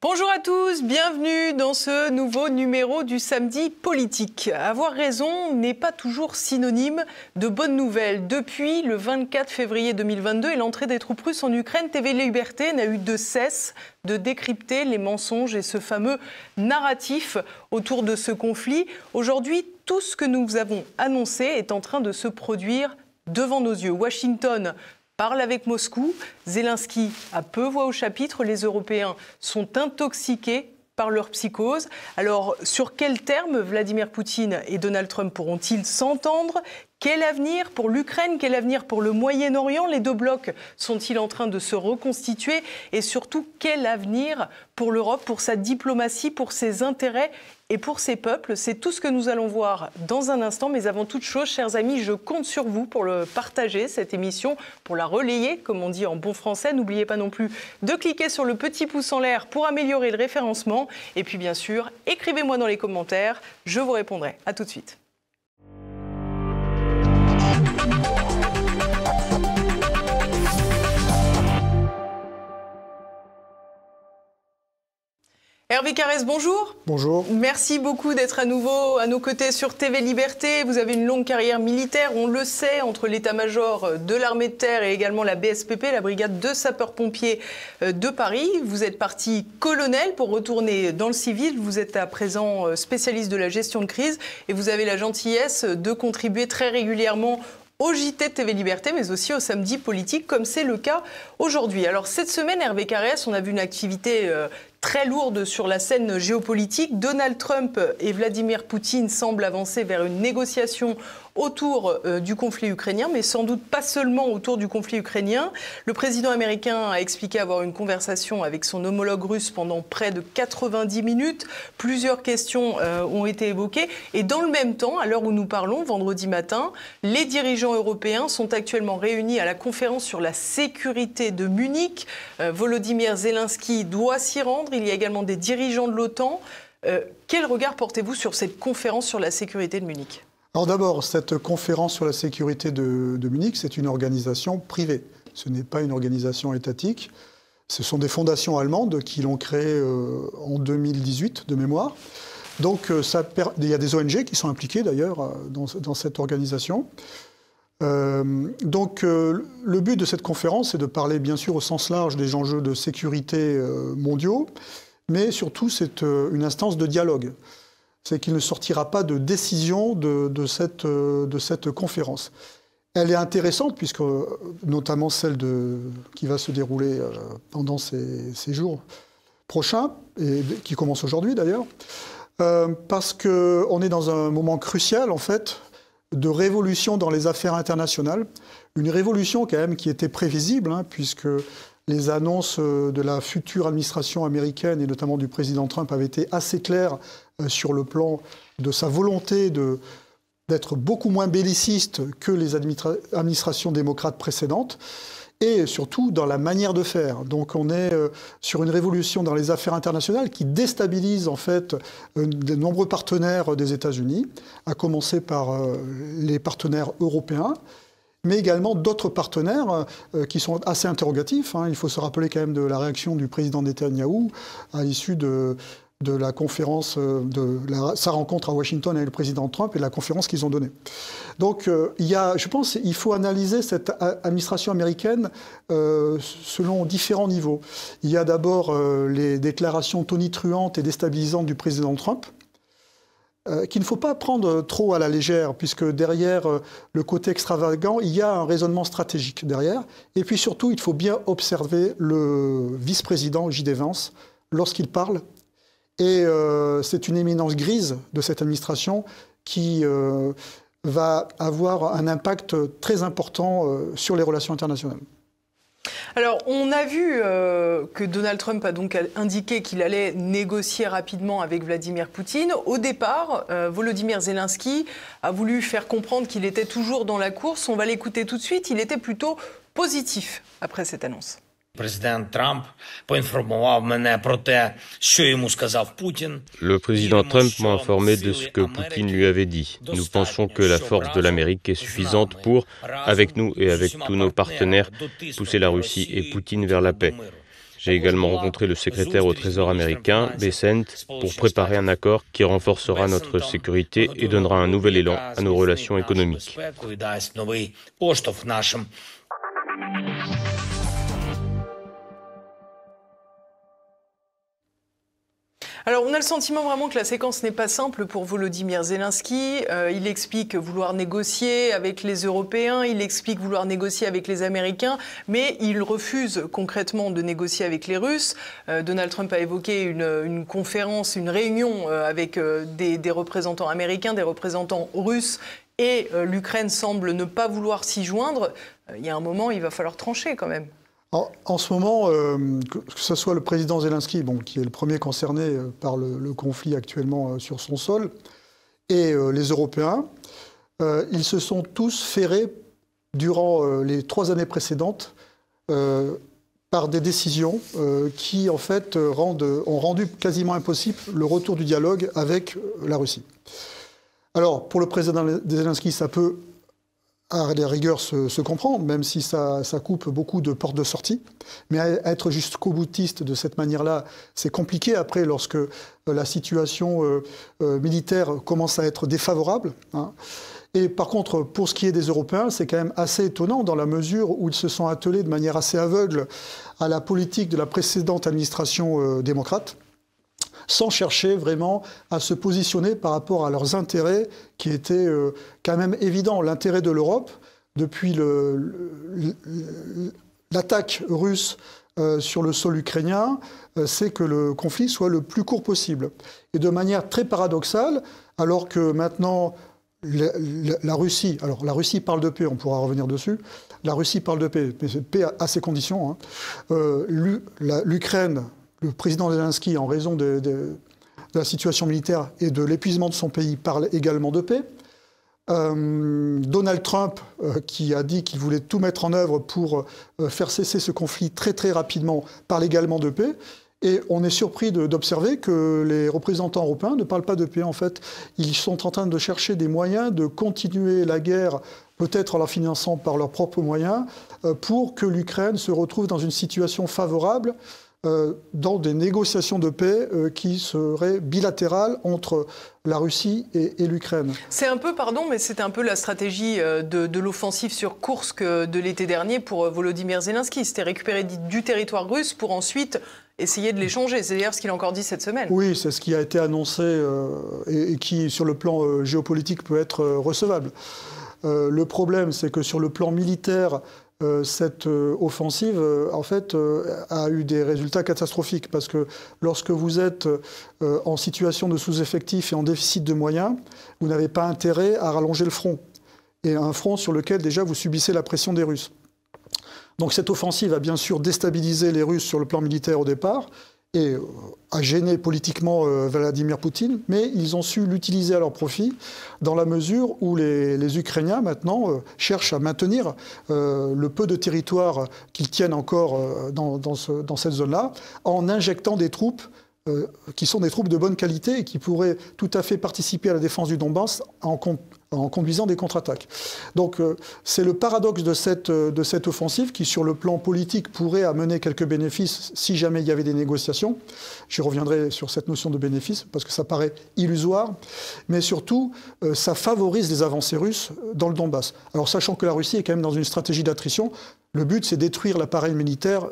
Bonjour à tous, bienvenue dans ce nouveau numéro du Samedi Politique. Avoir raison n'est pas toujours synonyme de bonnes nouvelles. Depuis le 24 février 2022 et l'entrée des troupes russes en Ukraine, TV Liberté n'a eu de cesse de décrypter les mensonges et ce fameux narratif autour de ce conflit. Aujourd'hui, tout ce que nous avons annoncé est en train de se produire devant nos yeux. Washington parle avec Moscou, Zelensky a peu voix au chapitre, les Européens sont intoxiqués par leur psychose. Alors, sur quels termes Vladimir Poutine et Donald Trump pourront-ils s'entendre ? Quel avenir pour l'Ukraine? Quel avenir pour le Moyen-Orient? Les deux blocs sont-ils en train de se reconstituer? Et surtout, quel avenir pour l'Europe, pour sa diplomatie, pour ses intérêts et pour ses peuples? C'est tout ce que nous allons voir dans un instant. Mais avant toute chose, chers amis, je compte sur vous pour le partager, cette émission, pour la relayer, comme on dit en bon français. N'oubliez pas non plus de cliquer sur le petit pouce en l'air pour améliorer le référencement. Et puis, bien sûr, écrivez-moi dans les commentaires. Je vous répondrai. À tout de suite. Hervé Carrez, bonjour. Bonjour. Merci beaucoup d'être à nouveau à nos côtés sur TV Liberté. Vous avez une longue carrière militaire, on le sait, entre l'état-major de l'armée de terre et également la BSPP, la brigade de sapeurs-pompiers de Paris. Vous êtes parti colonel pour retourner dans le civil. Vous êtes à présent spécialiste de la gestion de crise et vous avez la gentillesse de contribuer très régulièrement au JT de TV Liberté, mais aussi au Samedi Politique, comme c'est le cas aujourd'hui. Alors cette semaine, Hervé Carrez, on a vu une activité très lourde sur la scène géopolitique. Donald Trump et Vladimir Poutine semblent avancer vers une négociation autour du conflit ukrainien, mais sans doute pas seulement autour du conflit ukrainien. Le président américain a expliqué avoir une conversation avec son homologue russe pendant près de 90 minutes. Plusieurs questions ont été évoquées. Et dans le même temps, à l'heure où nous parlons, vendredi matin, les dirigeants européens sont actuellement réunis à la conférence sur la sécurité de Munich. Volodymyr Zelensky doit s'y rendre. Il y a également des dirigeants de l'OTAN. Quel regard portez-vous sur cette conférence sur la sécurité de Munich ? Alors d'abord, cette conférence sur la sécurité de Munich, c'est une organisation privée. Ce n'est pas une organisation étatique. Ce sont des fondations allemandes qui l'ont créée en 2018, de mémoire. Donc il y a des ONG qui sont impliquées d'ailleurs dans cette organisation. Donc le but de cette conférence, c'est de parler bien sûr au sens large des enjeux de sécurité mondiaux, mais surtout c'est une instance de dialogue. C'est qu'il ne sortira pas de décision de cette conférence. Elle est intéressante, puisque notamment celle qui va se dérouler pendant ces jours prochains, et qui commence aujourd'hui d'ailleurs, parce qu'on est dans un moment crucial, en fait, de révolution dans les affaires internationales. Une révolution, quand même, qui était prévisible, hein, puisque les annonces de la future administration américaine, et notamment du président Trump, avaient été assez claires sur le plan de sa volonté d'être beaucoup moins belliciste que les administrations démocrates précédentes, et surtout dans la manière de faire. Donc on est sur une révolution dans les affaires internationales qui déstabilise en fait de nombreux partenaires des États-Unis, à commencer par les partenaires européens, mais également d'autres partenaires qui sont assez interrogatifs. Hein. Il faut se rappeler quand même de la réaction du président Netanyahou à l'issue de la conférence, sa rencontre à Washington avec le président Trump et la conférence qu'ils ont donnée. Donc je pense qu'il faut analyser cette administration américaine selon différents niveaux. Il y a d'abord les déclarations tonitruantes et déstabilisantes du président Trump, qu'il ne faut pas prendre trop à la légère, puisque derrière le côté extravagant, il y a un raisonnement stratégique derrière. Et puis surtout, il faut bien observer le vice-président J.D. Vance lorsqu'il parle. Et c'est une éminence grise de cette administration qui va avoir un impact très important sur les relations internationales. Alors, on a vu que Donald Trump a donc indiqué qu'il allait négocier rapidement avec Vladimir Poutine. Au départ, Volodymyr Zelensky a voulu faire comprendre qu'il était toujours dans la course. On va l'écouter tout de suite. Il était plutôt positif après cette annonce. Le président Trump m'a informé de ce que Poutine lui avait dit. Nous pensons que la force de l'Amérique est suffisante pour, avec nous et avec tous nos partenaires, pousser la Russie et Poutine vers la paix. J'ai également rencontré le secrétaire au Trésor américain, Bessent, pour préparer un accord qui renforcera notre sécurité et donnera un nouvel élan à nos relations économiques. Alors, on a le sentiment vraiment que la séquence n'est pas simple pour Volodymyr Zelensky. Il explique vouloir négocier avec les Européens, il explique vouloir négocier avec les Américains, mais il refuse concrètement de négocier avec les Russes. Donald Trump a évoqué une conférence, une réunion avec des représentants américains, des représentants russes, et l'Ukraine semble ne pas vouloir s'y joindre. Il y a un moment, il va falloir trancher quand même. En ce moment, que ce soit le président Zelensky, qui est le premier concerné par le conflit actuellement sur son sol, et les Européens, ils se sont tous ferrés durant les 3 années précédentes par des décisions qui, en fait, ont rendu quasiment impossible le retour du dialogue avec la Russie. Alors, pour le président Zelensky, ça peut à la rigueur se comprendre, même si ça coupe beaucoup de portes de sortie. Mais être jusqu'au boutiste de cette manière-là, c'est compliqué après lorsque la situation militaire commence à être défavorable. Hein. Et par contre, pour ce qui est des Européens, c'est quand même assez étonnant dans la mesure où ils se sont attelés de manière assez aveugle à la politique de la précédente administration démocrate, sans chercher vraiment à se positionner par rapport à leurs intérêts qui étaient quand même évidents. L'intérêt de l'Europe, depuis l'attaque russe sur le sol ukrainien, c'est que le conflit soit le plus court possible. Et de manière très paradoxale, alors que maintenant la Russie, alors la Russie parle de paix, on pourra revenir dessus, la Russie parle de paix, mais c'est paix à ses conditions, hein. L'Ukraine, le président Zelensky, en raison de la situation militaire et de l'épuisement de son pays, parle également de paix. Donald Trump, qui a dit qu'il voulait tout mettre en œuvre pour faire cesser ce conflit très très rapidement, parle également de paix. Et on est surpris d'observer que les représentants européens ne parlent pas de paix. En fait, ils sont en train de chercher des moyens de continuer la guerre, peut-être en la finançant par leurs propres moyens, pour que l'Ukraine se retrouve dans une situation favorable dans des négociations de paix qui seraient bilatérales entre la Russie et l'Ukraine. C'est un peu, pardon, mais c'est un peu la stratégie de l'offensive sur Koursk de l'été dernier pour Volodymyr Zelensky. C'était récupérer du territoire russe pour ensuite essayer de l'échanger. C'est d'ailleurs ce qu'il a encore dit cette semaine. Oui, c'est ce qui a été annoncé et qui, sur le plan géopolitique, peut être recevable. Le problème, c'est que sur le plan militaire, cette offensive, en fait, a eu des résultats catastrophiques parce que lorsque vous êtes en situation de sous-effectif et en déficit de moyens, vous n'avez pas intérêt à rallonger le front. Et un front sur lequel déjà vous subissez la pression des Russes. Donc cette offensive a bien sûr déstabilisé les Russes sur le plan militaire au départ et a gêné politiquement Vladimir Poutine, mais ils ont su l'utiliser à leur profit dans la mesure où les Ukrainiens maintenant cherchent à maintenir le peu de territoire qu'ils tiennent encore dans cette zone-là en injectant des troupes qui sont des troupes de bonne qualité et qui pourraient tout à fait participer à la défense du Donbass en conduisant des contre-attaques. Donc c'est le paradoxe de cette offensive qui, sur le plan politique, pourrait amener quelques bénéfices si jamais il y avait des négociations. Je reviendrai sur cette notion de bénéfice parce que ça paraît illusoire. Mais surtout, ça favorise les avancées russes dans le Donbass. Alors sachant que la Russie est quand même dans une stratégie d'attrition, le but, c'est détruire l'appareil militaire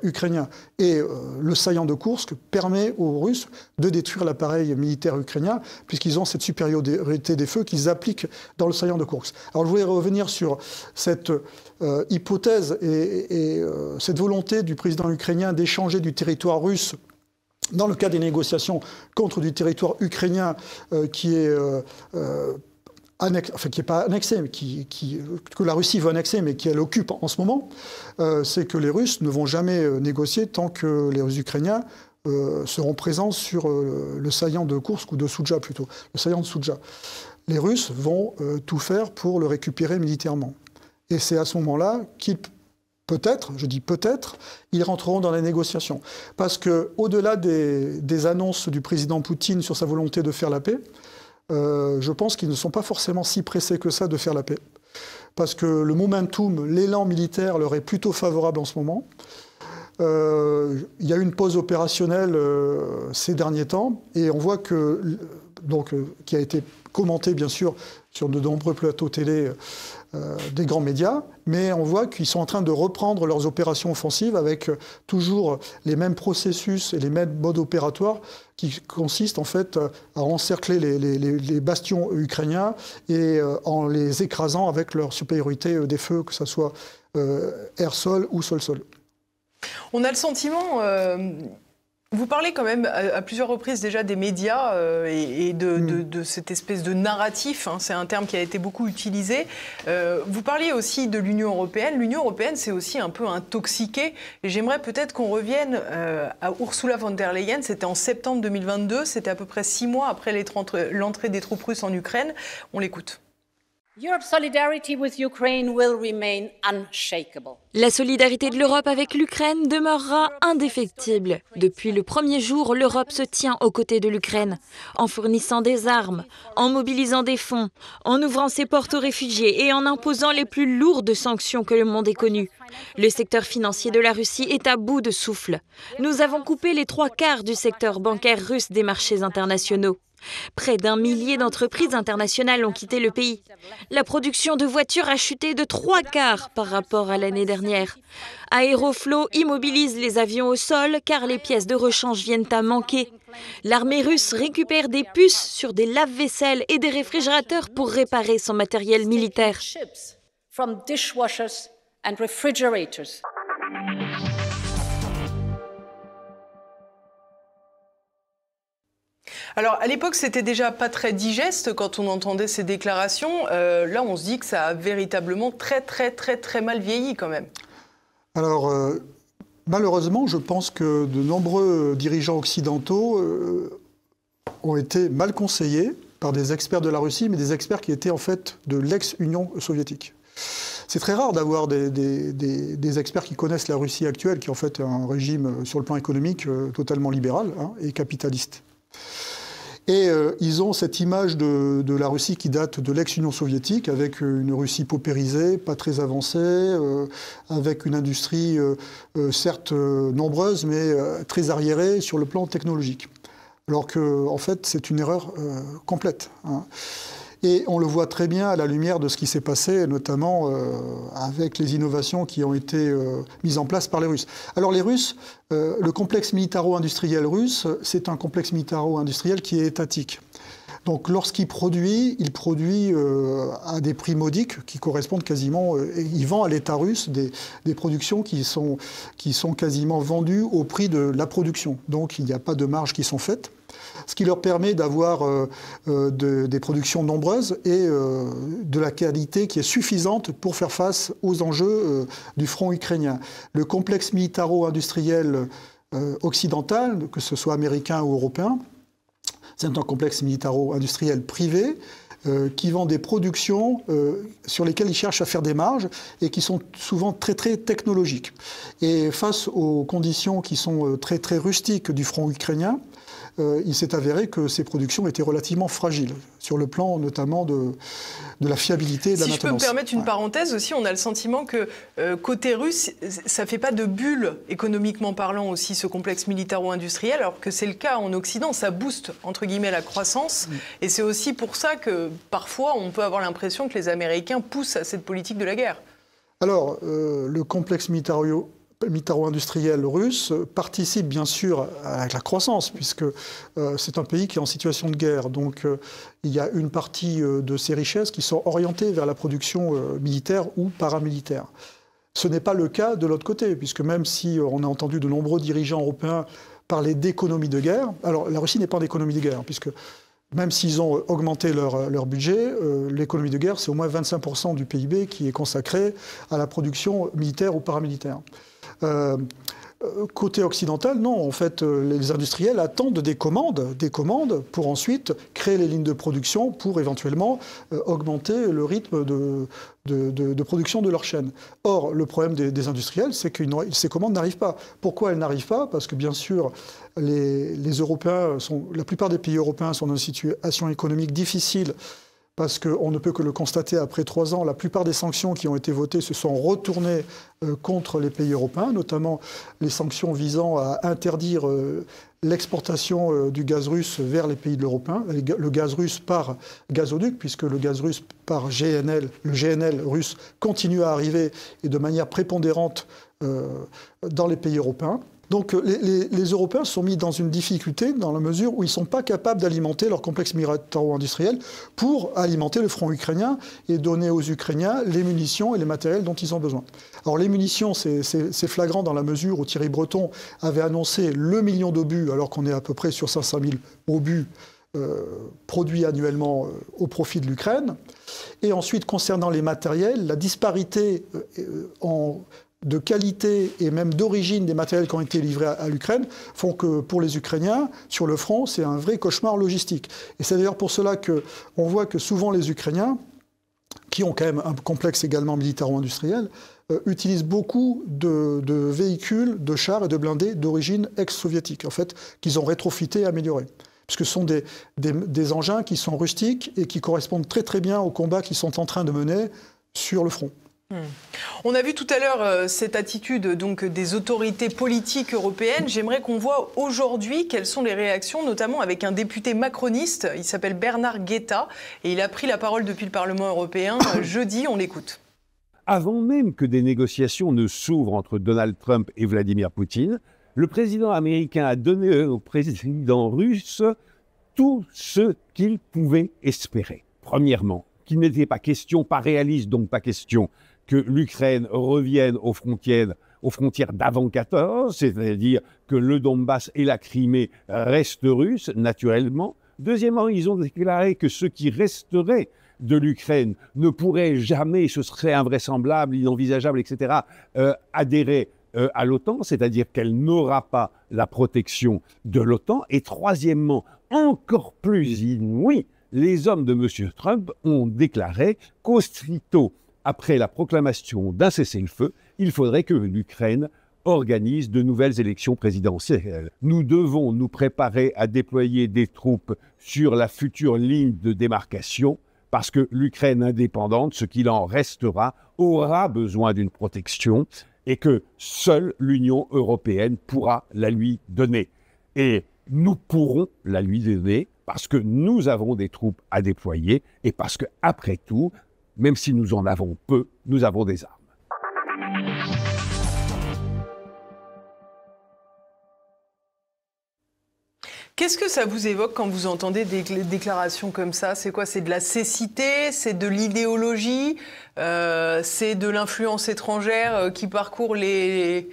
ukrainien. Et le saillant de Koursk permet aux Russes de détruire l'appareil militaire ukrainien, puisqu'ils ont cette supériorité des feux qu'ils appliquent dans le saillant de Koursk. Alors je voulais revenir sur cette hypothèse et cette volonté du président ukrainien d'échanger du territoire russe dans le cadre des négociations contre du territoire ukrainien qui est... qui n'est pas annexé, mais que la Russie veut annexer, mais qu'elle occupe en ce moment, c'est que les Russes ne vont jamais négocier tant que les Ukrainiens seront présents sur le saillant de Koursk, ou de Soudja plutôt, le saillant de Soudja. Les Russes vont tout faire pour le récupérer militairement. Et c'est à ce moment-là qu'ils, peut-être, je dis peut-être, ils rentreront dans les négociations. Parce qu'au-delà des annonces du président Poutine sur sa volonté de faire la paix, je pense qu'ils ne sont pas forcément si pressés que ça de faire la paix. Parce que le momentum, l'élan militaire leur est plutôt favorable en ce moment. il y a eu une pause opérationnelle ces derniers temps, et on voit que, qui a été commenté bien sûr sur de nombreux plateaux télé des grands médias, mais on voit qu'ils sont en train de reprendre leurs opérations offensives avec toujours les mêmes processus et les mêmes modes opératoires qui consistent en fait à encercler les bastions ukrainiens et en les écrasant avec leur supériorité des feux, que ce soit air-sol ou sol-sol. On a le sentiment... Vous parlez quand même à plusieurs reprises déjà des médias et de cette espèce de narratif, hein, c'est un terme qui a été beaucoup utilisé. Vous parliez aussi de l'Union européenne. L'Union européenne, c'est aussi un peu intoxiqué. Et j'aimerais peut-être qu'on revienne à Ursula von der Leyen. C'était en septembre 2022, c'était à peu près 6 mois après l'entrée des troupes russes en Ukraine. On l'écoute. La solidarité de l'Europe avec l'Ukraine demeurera indéfectible. Depuis le premier jour, l'Europe se tient aux côtés de l'Ukraine, en fournissant des armes, en mobilisant des fonds, en ouvrant ses portes aux réfugiés et en imposant les plus lourdes sanctions que le monde ait connues. Le secteur financier de la Russie est à bout de souffle. Nous avons coupé les 3/4 du secteur bancaire russe des marchés internationaux. Près d'1 millier d'entreprises internationales ont quitté le pays. La production de voitures a chuté de 3/4 par rapport à l'année dernière. Aeroflot immobilise les avions au sol car les pièces de rechange viennent à manquer. L'armée russe récupère des puces sur des lave-vaisselle et des réfrigérateurs pour réparer son matériel militaire. Alors, à l'époque, c'était déjà pas très digeste quand on entendait ces déclarations. Là, on se dit que ça a véritablement très mal vieilli quand même. Alors, malheureusement, je pense que de nombreux dirigeants occidentaux ont été mal conseillés par des experts de la Russie, mais des experts qui étaient en fait de l'ex-Union soviétique. C'est très rare d'avoir des experts qui connaissent la Russie actuelle, qui est en fait un régime sur le plan économique totalement libéral et capitaliste. Et ils ont cette image de la Russie qui date de l'ex-Union soviétique, avec une Russie paupérisée, pas très avancée, avec une industrie certes nombreuse, mais très arriérée sur le plan technologique. Alors que, en fait, c'est une erreur complète. Hein. Et on le voit très bien à la lumière de ce qui s'est passé, notamment avec les innovations qui ont été mises en place par les Russes. Alors les Russes, le complexe militaro-industriel russe, c'est un complexe militaro-industriel qui est étatique. Donc lorsqu'il produit, à des prix modiques qui correspondent quasiment... il vend à l'État russe des productions qui sont quasiment vendues au prix de la production. Donc il n'y a pas de marges qui sont faites. Ce qui leur permet d'avoir des productions nombreuses et de la qualité qui est suffisante pour faire face aux enjeux du front ukrainien. Le complexe militaro-industriel occidental, que ce soit américain ou européen, c'est un complexe militaro-industriel privé qui vend des productions sur lesquelles ils cherchent à faire des marges et qui sont souvent très technologiques. Et face aux conditions qui sont très rustiques du front ukrainien, il s'est avéré que ces productions étaient relativement fragiles, sur le plan notamment de la fiabilité et de la maintenance. Si je peux me permettre une parenthèse aussi, on a le sentiment que côté russe, ça ne fait pas de bulle économiquement parlant aussi, ce complexe militaro-industriel, alors que c'est le cas en Occident, ça booste entre guillemets la croissance. Et c'est aussi pour ça que parfois on peut avoir l'impression que les Américains poussent à cette politique de la guerre. Alors, le complexe militaro-industriel russe participe bien sûr à la croissance, puisque c'est un pays qui est en situation de guerre. Donc il y a une partie de ces richesses qui sont orientées vers la production militaire ou paramilitaire. Ce n'est pas le cas de l'autre côté, puisque même si on a entendu de nombreux dirigeants européens parler d'économie de guerre, alors la Russie n'est pas en économie de guerre, puisque même s'ils ont augmenté leur budget, l'économie de guerre, c'est au moins 25% du PIB qui est consacré à la production militaire ou paramilitaire. Côté occidental, non. En fait, les industriels attendent des commandes pour ensuite créer les lignes de production pour éventuellement augmenter le rythme de production de leur chaîne. Or, le problème des industriels, c'est que ces commandes n'arrivent pas. Pourquoi elles n'arrivent pas? Parce que, bien sûr, les Européens la plupart des pays européens sont dans une situation économique difficile parce qu'on ne peut que le constater après 3 ans, la plupart des sanctions qui ont été votées se sont retournées contre les pays européens, notamment les sanctions visant à interdire l'exportation du gaz russe vers les pays de l'Européen, le gaz russe par gazoduc, puisque le gaz russe par GNL, le GNL russe continue à arriver et de manière prépondérante dans les pays européens. Donc les Européens sont mis dans une difficulté dans la mesure où ils ne sont pas capables d'alimenter leur complexe militaro-industriel pour alimenter le front ukrainien et donner aux Ukrainiens les munitions et les matériels dont ils ont besoin. Alors les munitions, c'est flagrant dans la mesure où Thierry Breton avait annoncé le million d'obus, alors qu'on est à peu près sur 500 000 obus produits annuellement au profit de l'Ukraine. Et ensuite, concernant les matériels, la disparité de qualité et même d'origine des matériels qui ont été livrés à l'Ukraine font que pour les Ukrainiens, sur le front, c'est un vrai cauchemar logistique. Et c'est d'ailleurs pour cela qu'on voit que souvent les Ukrainiens, qui ont quand même un complexe également militaro-industriel, utilisent beaucoup de véhicules, de chars et de blindés d'origine ex-soviétique, en fait, qu'ils ont rétrofité et améliorés. Puisque ce sont des engins qui sont rustiques et qui correspondent très très bien aux combats qu'ils sont en train de mener sur le front. On a vu tout à l'heure cette attitude donc, des autorités politiques européennes. J'aimerais qu'on voit aujourd'hui quelles sont les réactions, notamment avec un député macroniste. Il s'appelle Bernard Guetta et il a pris la parole depuis le Parlement européen jeudi. On l'écoute. Avant même que des négociations ne s'ouvrent entre Donald Trump et Vladimir Poutine, le président américain a donné au président russe tout ce qu'il pouvait espérer. Premièrement, qu'il n'était pas question, pas réaliste, donc pas question, que l'Ukraine revienne aux frontières d'avant 14, c'est-à-dire que le Donbass et la Crimée restent russes, naturellement. Deuxièmement, ils ont déclaré que ce qui resterait de l'Ukraine ne pourrait jamais, ce serait invraisemblable, inenvisageable, etc., adhérer à l'OTAN, c'est-à-dire qu'elle n'aura pas la protection de l'OTAN. Et troisièmement, encore plus inouï, les hommes de M. Trump ont déclaré qu'aussitôt après la proclamation d'un cessez-le-feu, il faudrait que l'Ukraine organise de nouvelles élections présidentielles. Nous devons nous préparer à déployer des troupes sur la future ligne de démarcation parce que l'Ukraine indépendante, ce qu'il en restera, aura besoin d'une protection et que seule l'Union européenne pourra la lui donner. Et nous pourrons la lui donner parce que nous avons des troupes à déployer et parce que, après tout, même si nous en avons peu, nous avons des armes. Qu'est-ce que ça vous évoque quand vous entendez des déclarations comme ça? C'est quoi? C'est de la cécité? C'est de l'idéologie? C'est de l'influence étrangère qui parcourt les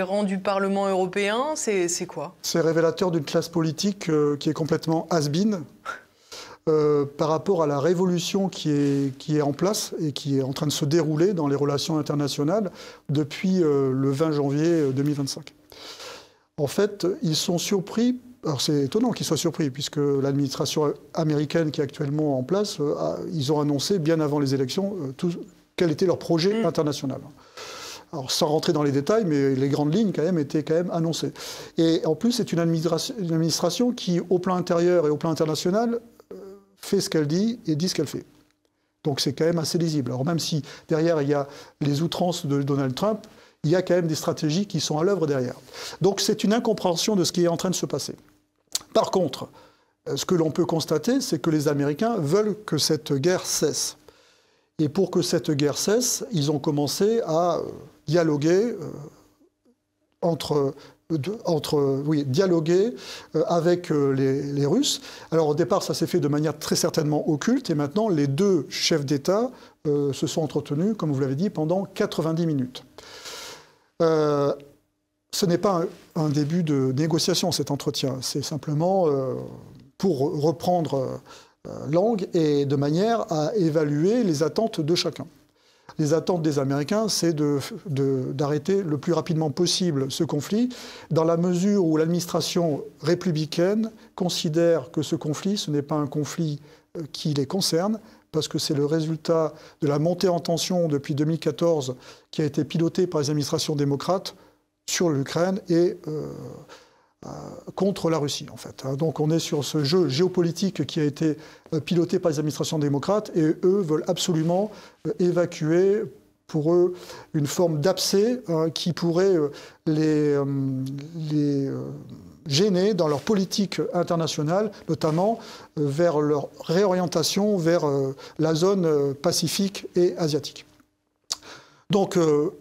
rangs du Parlement européen? C'est quoi? C'est révélateur d'une classe politique qui est complètement has-been. Par rapport à la révolution qui est en place et qui est en train de se dérouler dans les relations internationales depuis le 20 janvier 2025. En fait, ils sont surpris, alors c'est étonnant qu'ils soient surpris, puisque l'administration américaine qui est actuellement en place, ils ont annoncé bien avant les élections quel était leur projet international. Alors, sans rentrer dans les détails, mais les grandes lignes, étaient quand même annoncées. Et en plus, c'est une administration qui, au plan intérieur et au plan international, fait ce qu'elle dit et dit ce qu'elle fait. Donc c'est quand même assez lisible. Alors même si derrière il y a les outrances de Donald Trump, il y a quand même des stratégies qui sont à l'œuvre derrière. Donc c'est une incompréhension de ce qui est en train de se passer. Par contre, ce que l'on peut constater, c'est que les Américains veulent que cette guerre cesse. Et pour que cette guerre cesse, ils ont commencé à dialoguer dialoguer avec les Russes. Alors au départ, ça s'est fait de manière très certainement occulte, et maintenant les deux chefs d'État se sont entretenus, comme vous l'avez dit, pendant 90 minutes. Ce n'est pas un début de négociation, cet entretien. C'est simplement pour reprendre langue et de manière à évaluer les attentes de chacun. Les attentes des Américains, c'est d'arrêter le plus rapidement possible ce conflit, dans la mesure où l'administration républicaine considère que ce conflit, ce n'est pas un conflit qui les concerne, parce que c'est le résultat de la montée en tension depuis 2014 qui a été pilotée par les administrations démocrates sur l'Ukraine et contre la Russie, en fait. Donc on est sur ce jeu géopolitique qui a été piloté par les administrations démocrates, et eux veulent absolument évacuer, pour eux, une forme d'abcès qui pourrait les gêner dans leur politique internationale, notamment vers leur réorientation vers la zone pacifique et asiatique. Donc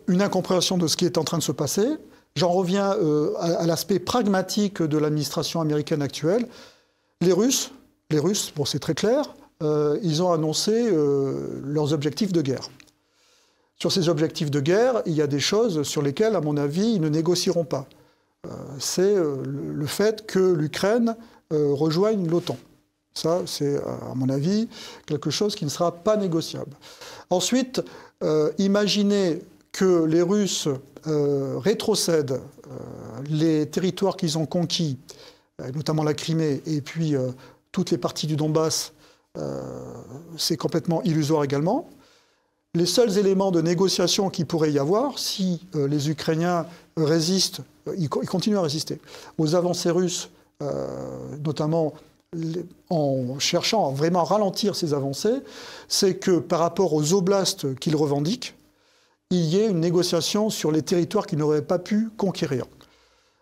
une incompréhension de ce qui est en train de se passer. J'en reviens à l'aspect pragmatique de l'administration américaine actuelle. Les Russes, bon, c'est très clair, ils ont annoncé leurs objectifs de guerre. Sur ces objectifs de guerre, il y a des choses sur lesquelles, à mon avis, ils ne négocieront pas. C'est le fait que l'Ukraine rejoigne l'OTAN. Ça, c'est, à mon avis, quelque chose qui ne sera pas négociable. Ensuite, imaginez que les Russes rétrocèdent les territoires qu'ils ont conquis, notamment la Crimée, et puis toutes les parties du Donbass, c'est complètement illusoire également. Les seuls éléments de négociation qu'il pourrait y avoir, si les Ukrainiens résistent, ils continuent à résister, aux avancées russes, notamment en cherchant à vraiment ralentir ces avancées, c'est que par rapport aux oblasts qu'ils revendiquent, il y ait une négociation sur les territoires qu'ils n'auraient pas pu conquérir.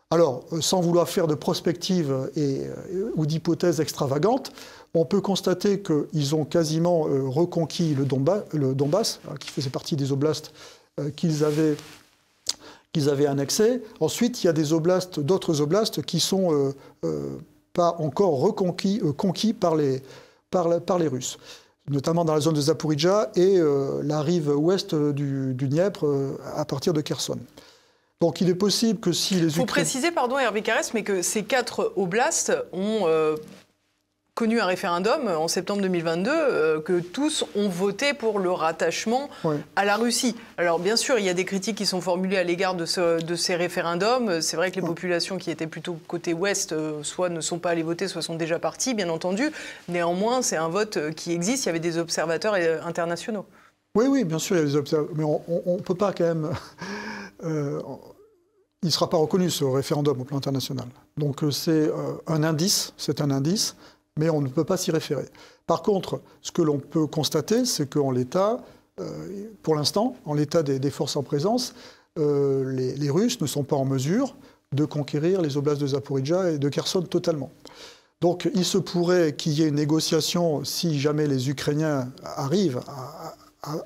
Alors, sans vouloir faire de prospective ou d'hypothèses extravagantes, on peut constater qu'ils ont quasiment reconquis le Donbass, qui faisait partie des oblasts qu'ils avaient annexés. Ensuite, il y a d'autres oblasts qui ne sont pas encore conquis par les Russes, notamment dans la zone de Zaporijia et la rive ouest du Dniepr à partir de Kherson. Donc il est possible que si les Ukrainiens... Il faut préciser, pardon Hervé Carès, mais que ces 4 oblasts ont connu un référendum en septembre 2022, que tous ont voté pour le rattachement à la Russie. Alors bien sûr, il y a des critiques qui sont formulées à l'égard de ces référendums. C'est vrai que les populations qui étaient plutôt côté ouest, soit ne sont pas allées voter, soit sont déjà parties, bien entendu. Néanmoins, c'est un vote qui existe. Il y avait des observateurs internationaux. Oui, bien sûr, il y a des observateurs. Mais on ne peut pas quand même... il ne sera pas reconnu, ce référendum, au plan international. Donc c'est un indice, mais on ne peut pas s'y référer. Par contre, ce que l'on peut constater, c'est qu'en l'état, pour l'instant, en l'état des forces en présence, les Russes ne sont pas en mesure de conquérir les oblasts de Zaporijia et de Kherson totalement. Donc il se pourrait qu'il y ait une négociation, si jamais les Ukrainiens arrivent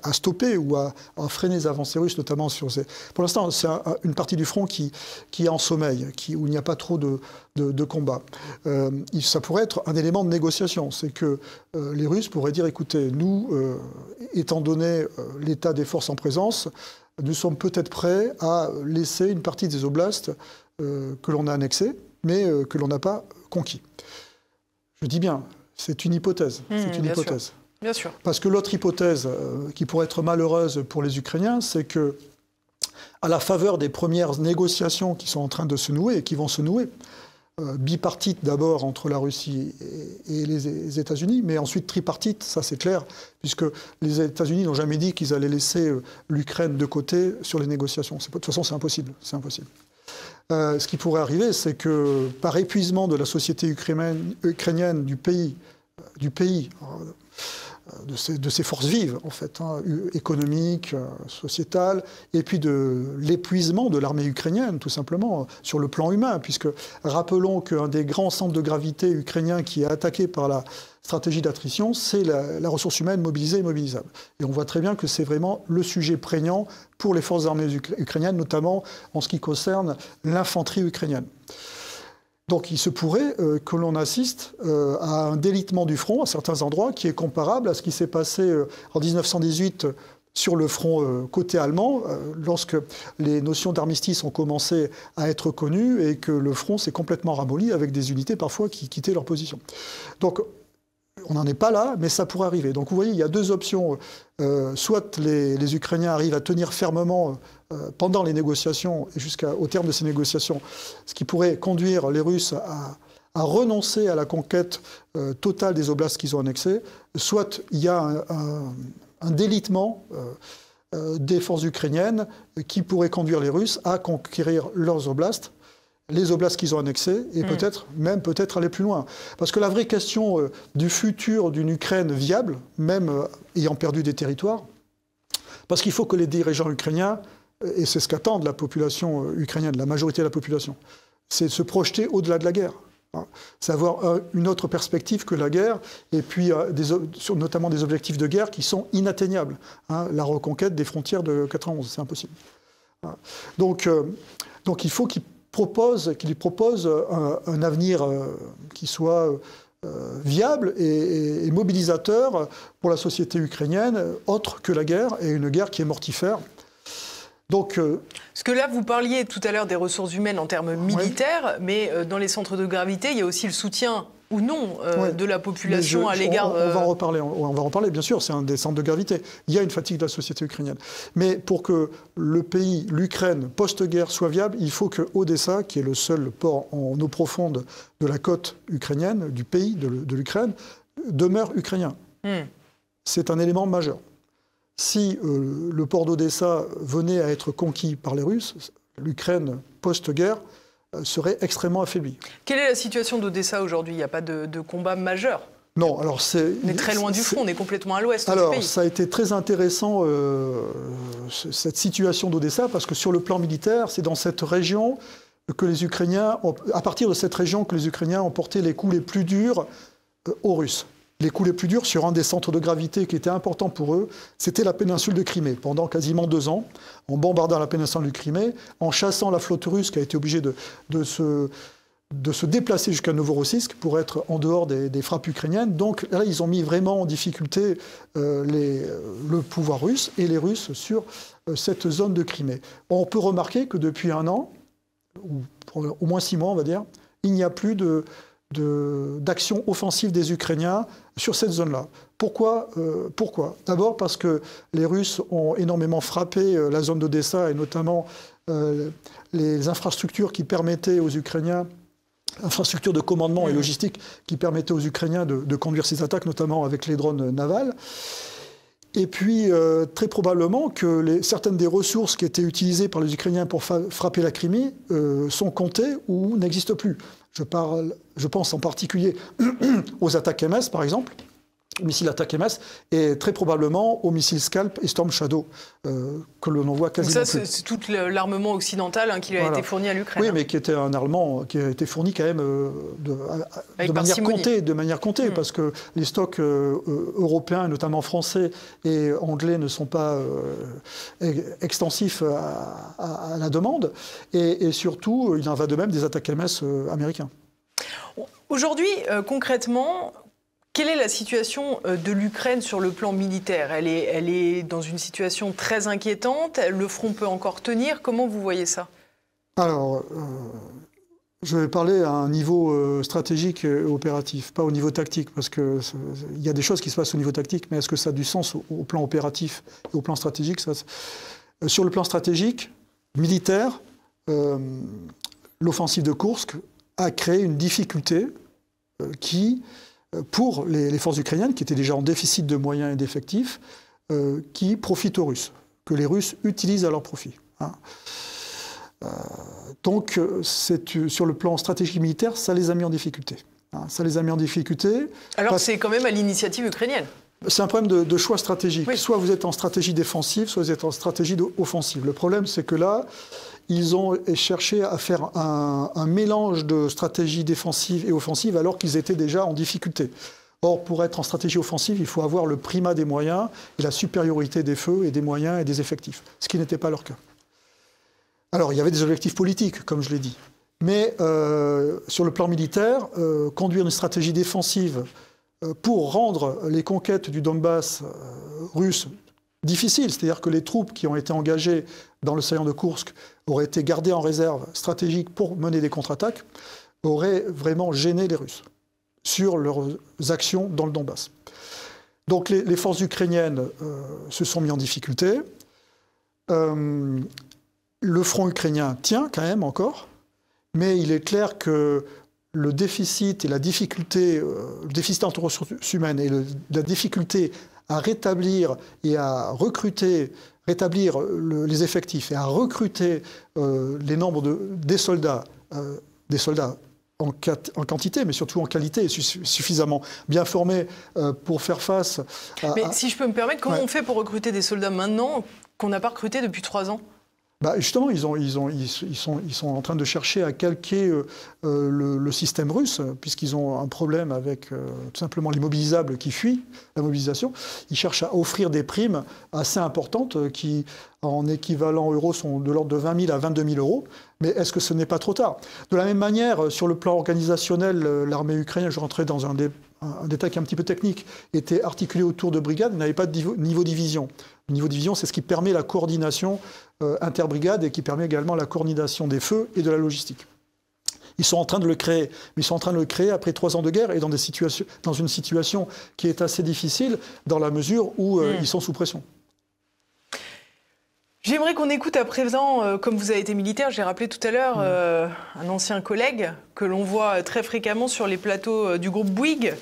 à stopper ou à freiner les avancées russes, notamment sur ces... Pour l'instant, c'est une partie du front qui est en sommeil, où il n'y a pas trop de combats. Ça pourrait être un élément de négociation. C'est que les Russes pourraient dire, écoutez, nous, étant donné l'état des forces en présence, nous sommes peut-être prêts à laisser une partie des oblasts que l'on a annexés, mais que l'on n'a pas conquis. Je dis bien, c'est une hypothèse. C'est une hypothèse. Sûr. Bien sûr. Parce que l'autre hypothèse qui pourrait être malheureuse pour les Ukrainiens, c'est que, à la faveur des premières négociations qui sont en train de se nouer et qui vont se nouer, bipartite d'abord entre la Russie et les États-Unis, mais ensuite tripartite, ça c'est clair, puisque les États-Unis n'ont jamais dit qu'ils allaient laisser l'Ukraine de côté sur les négociations. De toute façon, c'est impossible. C'est impossible. Ce qui pourrait arriver, c'est que par épuisement de la société ukrainienne, du pays, de ses forces vives, en fait, économiques, sociétales, et puis de l'épuisement de l'armée ukrainienne, tout simplement, sur le plan humain, puisque rappelons qu'un des grands centres de gravité ukrainiens qui est attaqué par la stratégie d'attrition, c'est la ressource humaine mobilisée et mobilisable. Et on voit très bien que c'est vraiment le sujet prégnant pour les forces armées ukrainiennes, notamment en ce qui concerne l'infanterie ukrainienne. Donc il se pourrait que l'on assiste à un délitement du front à certains endroits qui est comparable à ce qui s'est passé en 1918 sur le front côté allemand, lorsque les notions d'armistice ont commencé à être connues et que le front s'est complètement ramolli avec des unités parfois qui quittaient leur position. Donc on n'en est pas là, mais ça pourrait arriver. Donc vous voyez, il y a deux options. Soit les Ukrainiens arrivent à tenir fermement pendant les négociations et jusqu'au terme de ces négociations, ce qui pourrait conduire les Russes à renoncer à la conquête totale des oblasts qu'ils ont annexés. Soit il y a un délitement des forces ukrainiennes qui pourrait conduire les Russes à conquérir leurs oblasts les oblasts qu'ils ont annexés et peut-être aller plus loin. Parce que la vraie question du futur d'une Ukraine viable, même ayant perdu des territoires, parce qu'il faut que les dirigeants ukrainiens, et c'est ce qu'attendent la population ukrainienne, la majorité de la population, c'est de se projeter au-delà de la guerre. C'est avoir une autre perspective que la guerre, et puis notamment des objectifs de guerre qui sont inatteignables. La reconquête des frontières de 91, c'est impossible. Donc il faut qu'il lui propose un avenir qui soit viable et mobilisateur pour la société ukrainienne, autre que la guerre, et une guerre qui est mortifère. Donc, parce que là, vous parliez tout à l'heure des ressources humaines en termes militaires, mais dans les centres de gravité, il y a aussi le soutien ou non de la population à l'égard... On va en reparler, bien sûr, c'est un des centres de gravité. Il y a une fatigue de la société ukrainienne. Mais pour que le pays, l'Ukraine, post-guerre, soit viable, il faut que Odessa, qui est le seul port en eau profonde de la côte ukrainienne, du pays, de l'Ukraine, demeure ukrainien. C'est un élément majeur. Si le port d'Odessa venait à être conquis par les Russes, l'Ukraine post-guerre serait extrêmement affaiblie. Quelle est la situation d'Odessa aujourd'hui? Il n'y a pas de combat majeur? Non, alors on est très loin du front, on est complètement à l'ouest du pays. Alors, ça a été très intéressant, cette situation d'Odessa, parce que sur le plan militaire, c'est dans cette région que les Ukrainiens, à partir de cette région que les Ukrainiens ont porté les coups les plus durs aux Russes. Les coups les plus durs sur un des centres de gravité qui était important pour eux, c'était la péninsule de Crimée. Pendant quasiment 2 ans, en bombardant la péninsule de Crimée, en chassant la flotte russe qui a été obligée de se déplacer jusqu'à Novorossiysk pour être en dehors des frappes ukrainiennes. Donc là, ils ont mis vraiment en difficulté le pouvoir russe et les Russes sur cette zone de Crimée. On peut remarquer que depuis 1 an, ou au moins 6 mois, on va dire, il n'y a plus d'action offensive des Ukrainiens sur cette zone-là. Pourquoi? D'abord parce que les Russes ont énormément frappé la zone d'Odessa et notamment les infrastructures qui permettaient aux Ukrainiens, infrastructures de commandement et logistique qui permettaient aux Ukrainiens de conduire ces attaques, notamment avec les drones navals. Et puis, très probablement que certaines des ressources qui étaient utilisées par les Ukrainiens pour frapper la Crimée sont comptées ou n'existent plus. Je pense en particulier aux attaques MS, par exemple, missiles attaques MS, et très probablement aux missiles Scalp et Storm Shadow, que l'on voit quasiment plus. C'est tout l'armement occidental qui a été fourni à l'Ukraine. Oui, mais qui était un armement qui a été fourni quand même de manière comptée, parce que les stocks européens, notamment français et anglais, ne sont pas extensifs à la demande. Et surtout, il en va de même des attaques MS américains. Aujourd'hui, concrètement, quelle est la situation de l'Ukraine sur le plan militaire? Elle est dans une situation très inquiétante. Le front peut encore tenir. Comment vous voyez ça? Alors, je vais parler à un niveau stratégique et opératif, pas au niveau tactique, parce qu'il y a des choses qui se passent au niveau tactique, mais est-ce que ça a du sens au plan opératif et au plan stratégique? Sur le plan stratégique, militaire, l'offensive de Koursk a créé une difficulté qui, pour les forces ukrainiennes, qui étaient déjà en déficit de moyens et d'effectifs, qui profite aux Russes, que les Russes utilisent à leur profit. Donc, sur le plan stratégique militaire, ça les a mis en difficulté. Ça les a mis en difficulté. Alors c'est quand même à l'initiative ukrainienne. C'est un problème de choix stratégique. Oui. Soit vous êtes en stratégie défensive, soit vous êtes en stratégie offensive. Le problème, c'est que là, ils ont cherché à faire un mélange de stratégie défensive et offensive alors qu'ils étaient déjà en difficulté. Or, pour être en stratégie offensive, il faut avoir le primat des moyens et la supériorité des feux et des moyens et des effectifs, ce qui n'était pas leur cas. Alors, il y avait des objectifs politiques, comme je l'ai dit. Mais sur le plan militaire, conduire une stratégie défensive pour rendre les conquêtes du Donbass russe difficiles, c'est-à-dire que les troupes qui ont été engagées dans le saillant de Koursk auraient été gardées en réserve stratégique pour mener des contre-attaques, auraient vraiment gêné les Russes sur leurs actions dans le Donbass. Donc les forces ukrainiennes se sont mises en difficulté. Le front ukrainien tient quand même encore, mais il est clair que le déficit et la difficulté, le déficit en ressources humaines et la difficulté à rétablir et à recruter, rétablir les effectifs et à recruter les nombres des soldats des soldats en quantité, mais surtout en qualité, et suffisamment bien formés pour faire face à... Mais si je peux me permettre, comment on fait pour recruter des soldats maintenant qu'on n'a pas recruté depuis 3 ans ? Justement, ils sont en train de chercher à calquer le système russe, puisqu'ils ont un problème avec tout simplement l'immobilisable qui fuit la mobilisation. Ils cherchent à offrir des primes assez importantes qui, en équivalent euro, sont de l'ordre de 20 000 à 22 000 euros. Mais est-ce que ce n'est pas trop tard ? De la même manière, sur le plan organisationnel, l'armée ukrainienne, je rentrais dans un détail qui est un petit peu technique, était articulée autour de brigades, n'avait pas de niveau division. Le niveau division, c'est ce qui permet la coordination interbrigade et qui permet également la coordination des feux et de la logistique. Ils sont en train de le créer, mais ils sont en train de le créer après 3 ans de guerre et dans une situation qui est assez difficile dans la mesure où ils sont sous pression. J'aimerais qu'on écoute à présent, comme vous avez été militaire, j'ai rappelé tout à l'heure, un ancien collègue que l'on voit très fréquemment sur les plateaux du groupe Bouygues,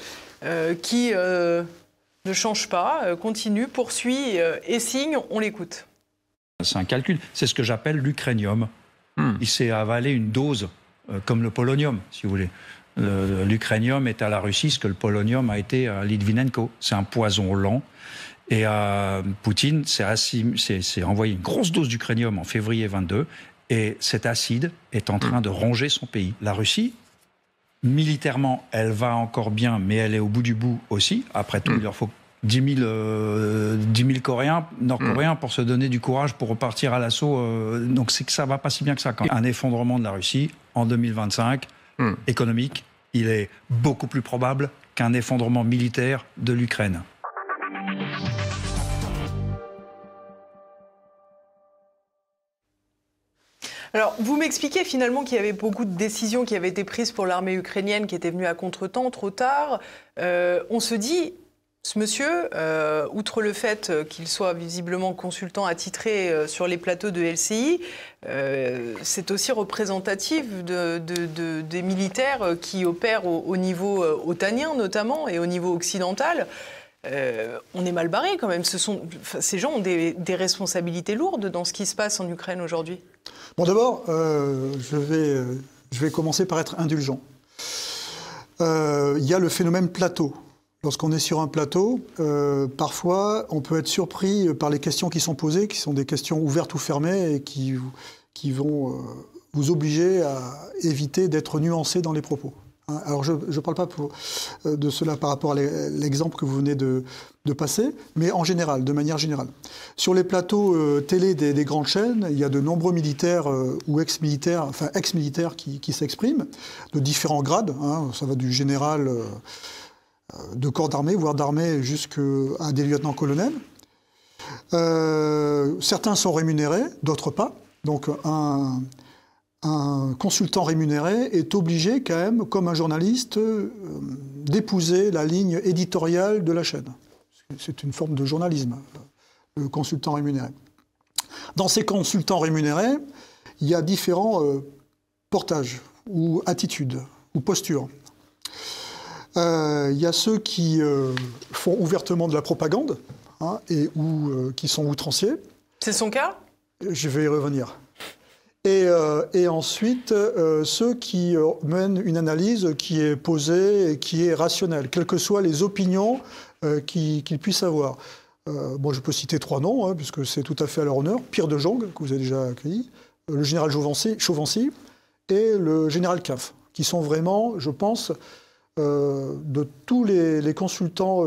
qui ne change pas, continue, poursuit et signe. On l'écoute. C'est un calcul, c'est ce que j'appelle l'ukrainium. Il s'est avalé une dose, comme le polonium, si vous voulez. L'ukrainium est à la Russie ce que le polonium a été à Litvinenko. C'est un poison lent. Et Poutine s'est envoyé une grosse dose d'ukrainium en février 22, et cet acide est en train de ronger son pays. La Russie, militairement, elle va encore bien, mais elle est au bout du bout aussi. Après tout, il leur faut 10 000 Coréens, Nord-Coréens pour se donner du courage pour repartir à l'assaut. Donc c'est que ça va pas si bien que ça. Quand un effondrement de la Russie en 2025, économique, il est beaucoup plus probable qu'un effondrement militaire de l'Ukraine. Alors, vous m'expliquez finalement qu'il y avait beaucoup de décisions qui avaient été prises pour l'armée ukrainienne qui étaient venues à contretemps, trop tard. On se dit, ce monsieur, outre le fait qu'il soit visiblement consultant attitré sur les plateaux de LCI, c'est aussi représentatif des militaires qui opèrent au niveau otanien notamment et au niveau occidental. On est mal barré quand même. Ces gens ont des responsabilités lourdes dans ce qui se passe en Ukraine aujourd'hui. Bon, d'abord, je vais commencer par être indulgent. Il y a le phénomène plateau. Lorsqu'on est sur un plateau, parfois, on peut être surpris par les questions qui sont posées, qui sont des questions ouvertes ou fermées et qui vont vous obliger à éviter d'être nuancé dans les propos. Alors, je ne parle pas de cela par rapport à l'exemple que vous venez de passer, mais en général, de manière générale. Sur les plateaux télé des grandes chaînes, il y a de nombreux militaires ou ex-militaires qui s'expriment, de différents grades. Ça va du général de corps d'armée, voire d'armée, jusqu'à des lieutenants-colonels. Certains sont rémunérés, d'autres pas. Donc, un consultant rémunéré est obligé quand même, comme un journaliste, d'épouser la ligne éditoriale de la chaîne. C'est une forme de journalisme, le consultant rémunéré. Dans ces consultants rémunérés, il y a différents portages, ou attitudes, ou postures. Il y a ceux qui font ouvertement de la propagande, ou qui sont outranciers. C'est son cas ? Je vais y revenir. Et ensuite, ceux qui mènent une analyse qui est posée et qui est rationnelle, quelles que soient les opinions qu'ils puissent avoir. Je peux citer 3 noms, puisque c'est tout à fait à leur honneur. Pierre de Jong, que vous avez déjà accueilli, le général Chauvency et le général Kaff, qui sont vraiment, je pense, de tous les consultants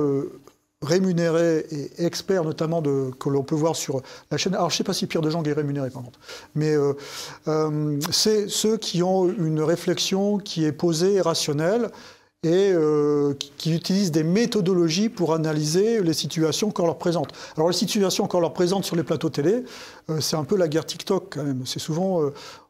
rémunérés et experts notamment que l'on peut voir sur la chaîne. Alors je ne sais pas si Pierre de Jong est rémunéré par contre, mais c'est ceux qui ont une réflexion qui est posée et rationnelle et qui utilisent des méthodologies pour analyser les situations qu'on leur présente. Alors les situations qu'on leur présente sur les plateaux télé, c'est un peu la guerre TikTok quand même. C'est souvent...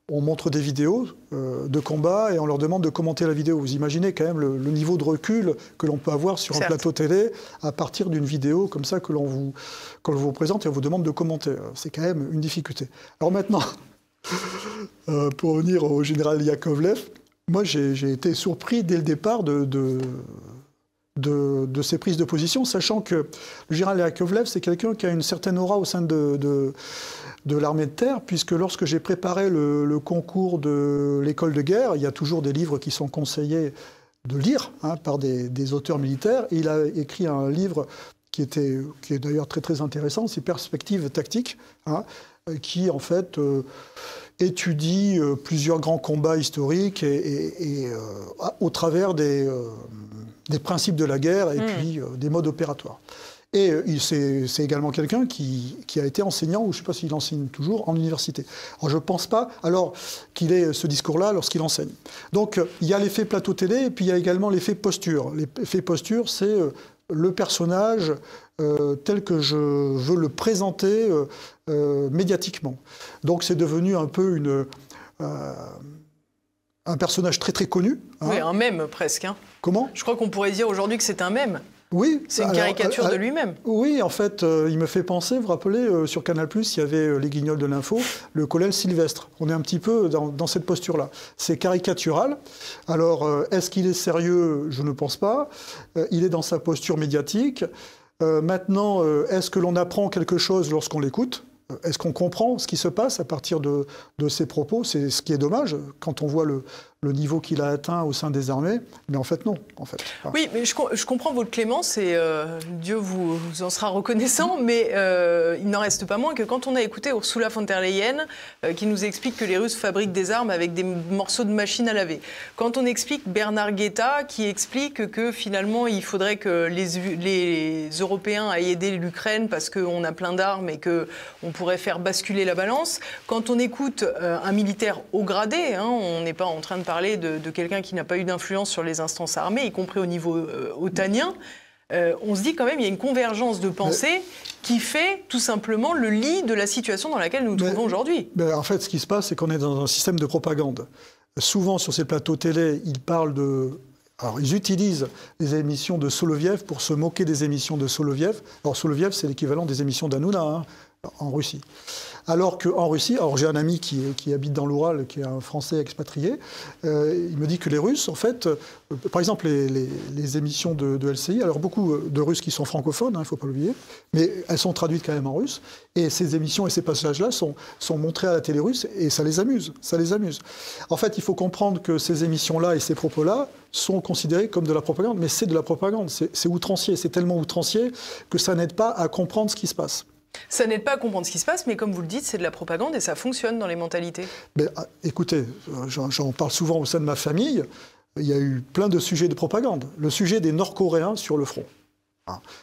on montre des vidéos de combat et on leur demande de commenter la vidéo. Vous imaginez quand même le niveau de recul que l'on peut avoir sur un plateau télé à partir d'une vidéo comme ça que l'on vous présente et on vous demande de commenter. C'est quand même une difficulté. Alors maintenant, pour revenir au général Yakovlev, moi j'ai été surpris dès le départ de de ses prises de position, sachant que le général Yakovlev, c'est quelqu'un qui a une certaine aura au sein de l'armée de terre, puisque lorsque j'ai préparé le concours de l'école de guerre, il y a toujours des livres qui sont conseillés de lire par des auteurs militaires, et il a écrit un livre qui est d'ailleurs très très intéressant, c'est Perspectives tactiques, qui en fait étudie plusieurs grands combats historiques et au travers des principes de la guerre et puis des modes opératoires. Et c'est également quelqu'un qui a été enseignant, ou je ne sais pas s'il enseigne toujours, en université. Alors je ne pense pas qu'il ait ce discours-là lorsqu'il enseigne. Donc il y a l'effet plateau télé, et puis il y a également l'effet posture. L'effet posture, c'est le personnage tel que je veux le présenter médiatiquement. Donc c'est devenu un peu un personnage très très connu. Oui, un mème presque. Comment ? Je crois qu'on pourrait dire aujourd'hui que c'est un mème. Oui. C'est une caricature de lui-même. Oui, en fait, il me fait penser, vous vous rappelez, sur Canal+, il y avait les Guignols de l'info, le colonel Sylvestre. On est un petit peu dans cette posture-là. C'est caricatural. Alors, est-ce qu'il est sérieux ? Je ne pense pas. Il est dans sa posture médiatique. Maintenant, est-ce que l'on apprend quelque chose lorsqu'on l'écoute ? Est-ce qu'on comprend ce qui se passe à partir de ses propos ? C'est ce qui est dommage quand on voit le niveau qu'il a atteint au sein des armées. Mais en fait, non. En fait. Oui, mais je comprends votre clémence et Dieu vous en sera reconnaissant, mais il n'en reste pas moins que quand on a écouté Ursula von der Leyen qui nous explique que les Russes fabriquent des armes avec des morceaux de machines à laver, quand on explique Bernard Guetta qui explique que finalement il faudrait que les Européens aillent aider l'Ukraine parce qu'on a plein d'armes et qu'on pourrait faire basculer la balance, quand on écoute un militaire haut gradé, on n'est pas en train de parler de quelqu'un qui n'a pas eu d'influence sur les instances armées, y compris au niveau otanien, on se dit quand même qu'il y a une convergence de pensée qui fait tout simplement le lit de la situation dans laquelle nous nous trouvons aujourd'hui. En fait, ce qui se passe, c'est qu'on est dans un système de propagande. Souvent, sur ces plateaux télé, ils parlent Alors, ils utilisent les émissions de Soloviev pour se moquer des émissions de Soloviev. Alors, Soloviev, c'est l'équivalent des émissions d'Hanouna, en Russie. Alors qu'en Russie, j'ai un ami qui habite dans l'Oural, qui est un Français expatrié, il me dit que les Russes, en fait, par exemple les émissions de LCI, alors beaucoup de Russes qui sont francophones, il ne faut pas l'oublier, mais elles sont traduites quand même en russe, et ces émissions et ces passages-là sont montrés à la télé russe, et ça les amuse, En fait, il faut comprendre que ces émissions-là et ces propos-là sont considérés comme de la propagande, mais c'est de la propagande, c'est outrancier, c'est tellement outrancier que ça n'aide pas à comprendre ce qui se passe. Ça n'aide pas à comprendre ce qui se passe, mais comme vous le dites, c'est de la propagande et ça fonctionne dans les mentalités. Écoutez, j'en parle souvent au sein de ma famille, il y a eu plein de sujets de propagande. Le sujet des Nord-Coréens sur le front.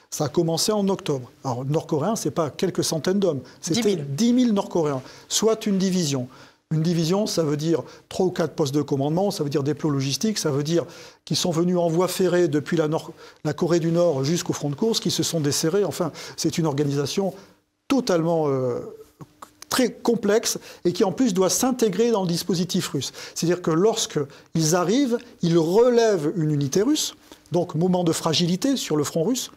Ça a commencé en octobre. Alors, Nord-Coréens, ce n'est pas quelques centaines d'hommes, c'était 10 000 Nord-Coréens, soit une division. Une division, ça veut dire 3 ou 4 postes de commandement, ça veut dire déplots logistiques, ça veut dire qu'ils sont venus en voie ferrée depuis la Corée du Nord jusqu'au front de course, qui se sont desserrés. Enfin, c'est une organisation totalement très complexe et qui en plus doit s'intégrer dans le dispositif russe. C'est-à-dire que lorsqu'ils arrivent, ils relèvent une unité russe, donc moment de fragilité sur le front russe,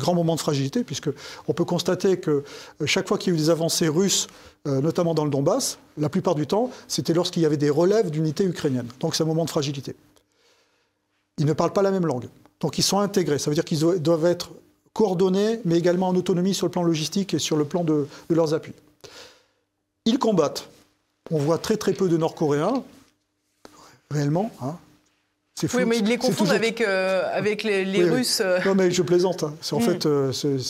grand moment de fragilité, puisqu'on peut constater que chaque fois qu'il y a eu des avancées russes, notamment dans le Donbass, la plupart du temps, c'était lorsqu'il y avait des relèves d'unités ukrainiennes. Donc c'est un moment de fragilité. Ils ne parlent pas la même langue. Donc ils sont intégrés. Ça veut dire qu'ils doivent être coordonnés, mais également en autonomie sur le plan logistique et sur le plan de leurs appuis. Ils combattent. On voit très très peu de Nord-Coréens, réellement. C'est oui, mais ils les confondent avec les Russes. Non, mais je plaisante. En fait,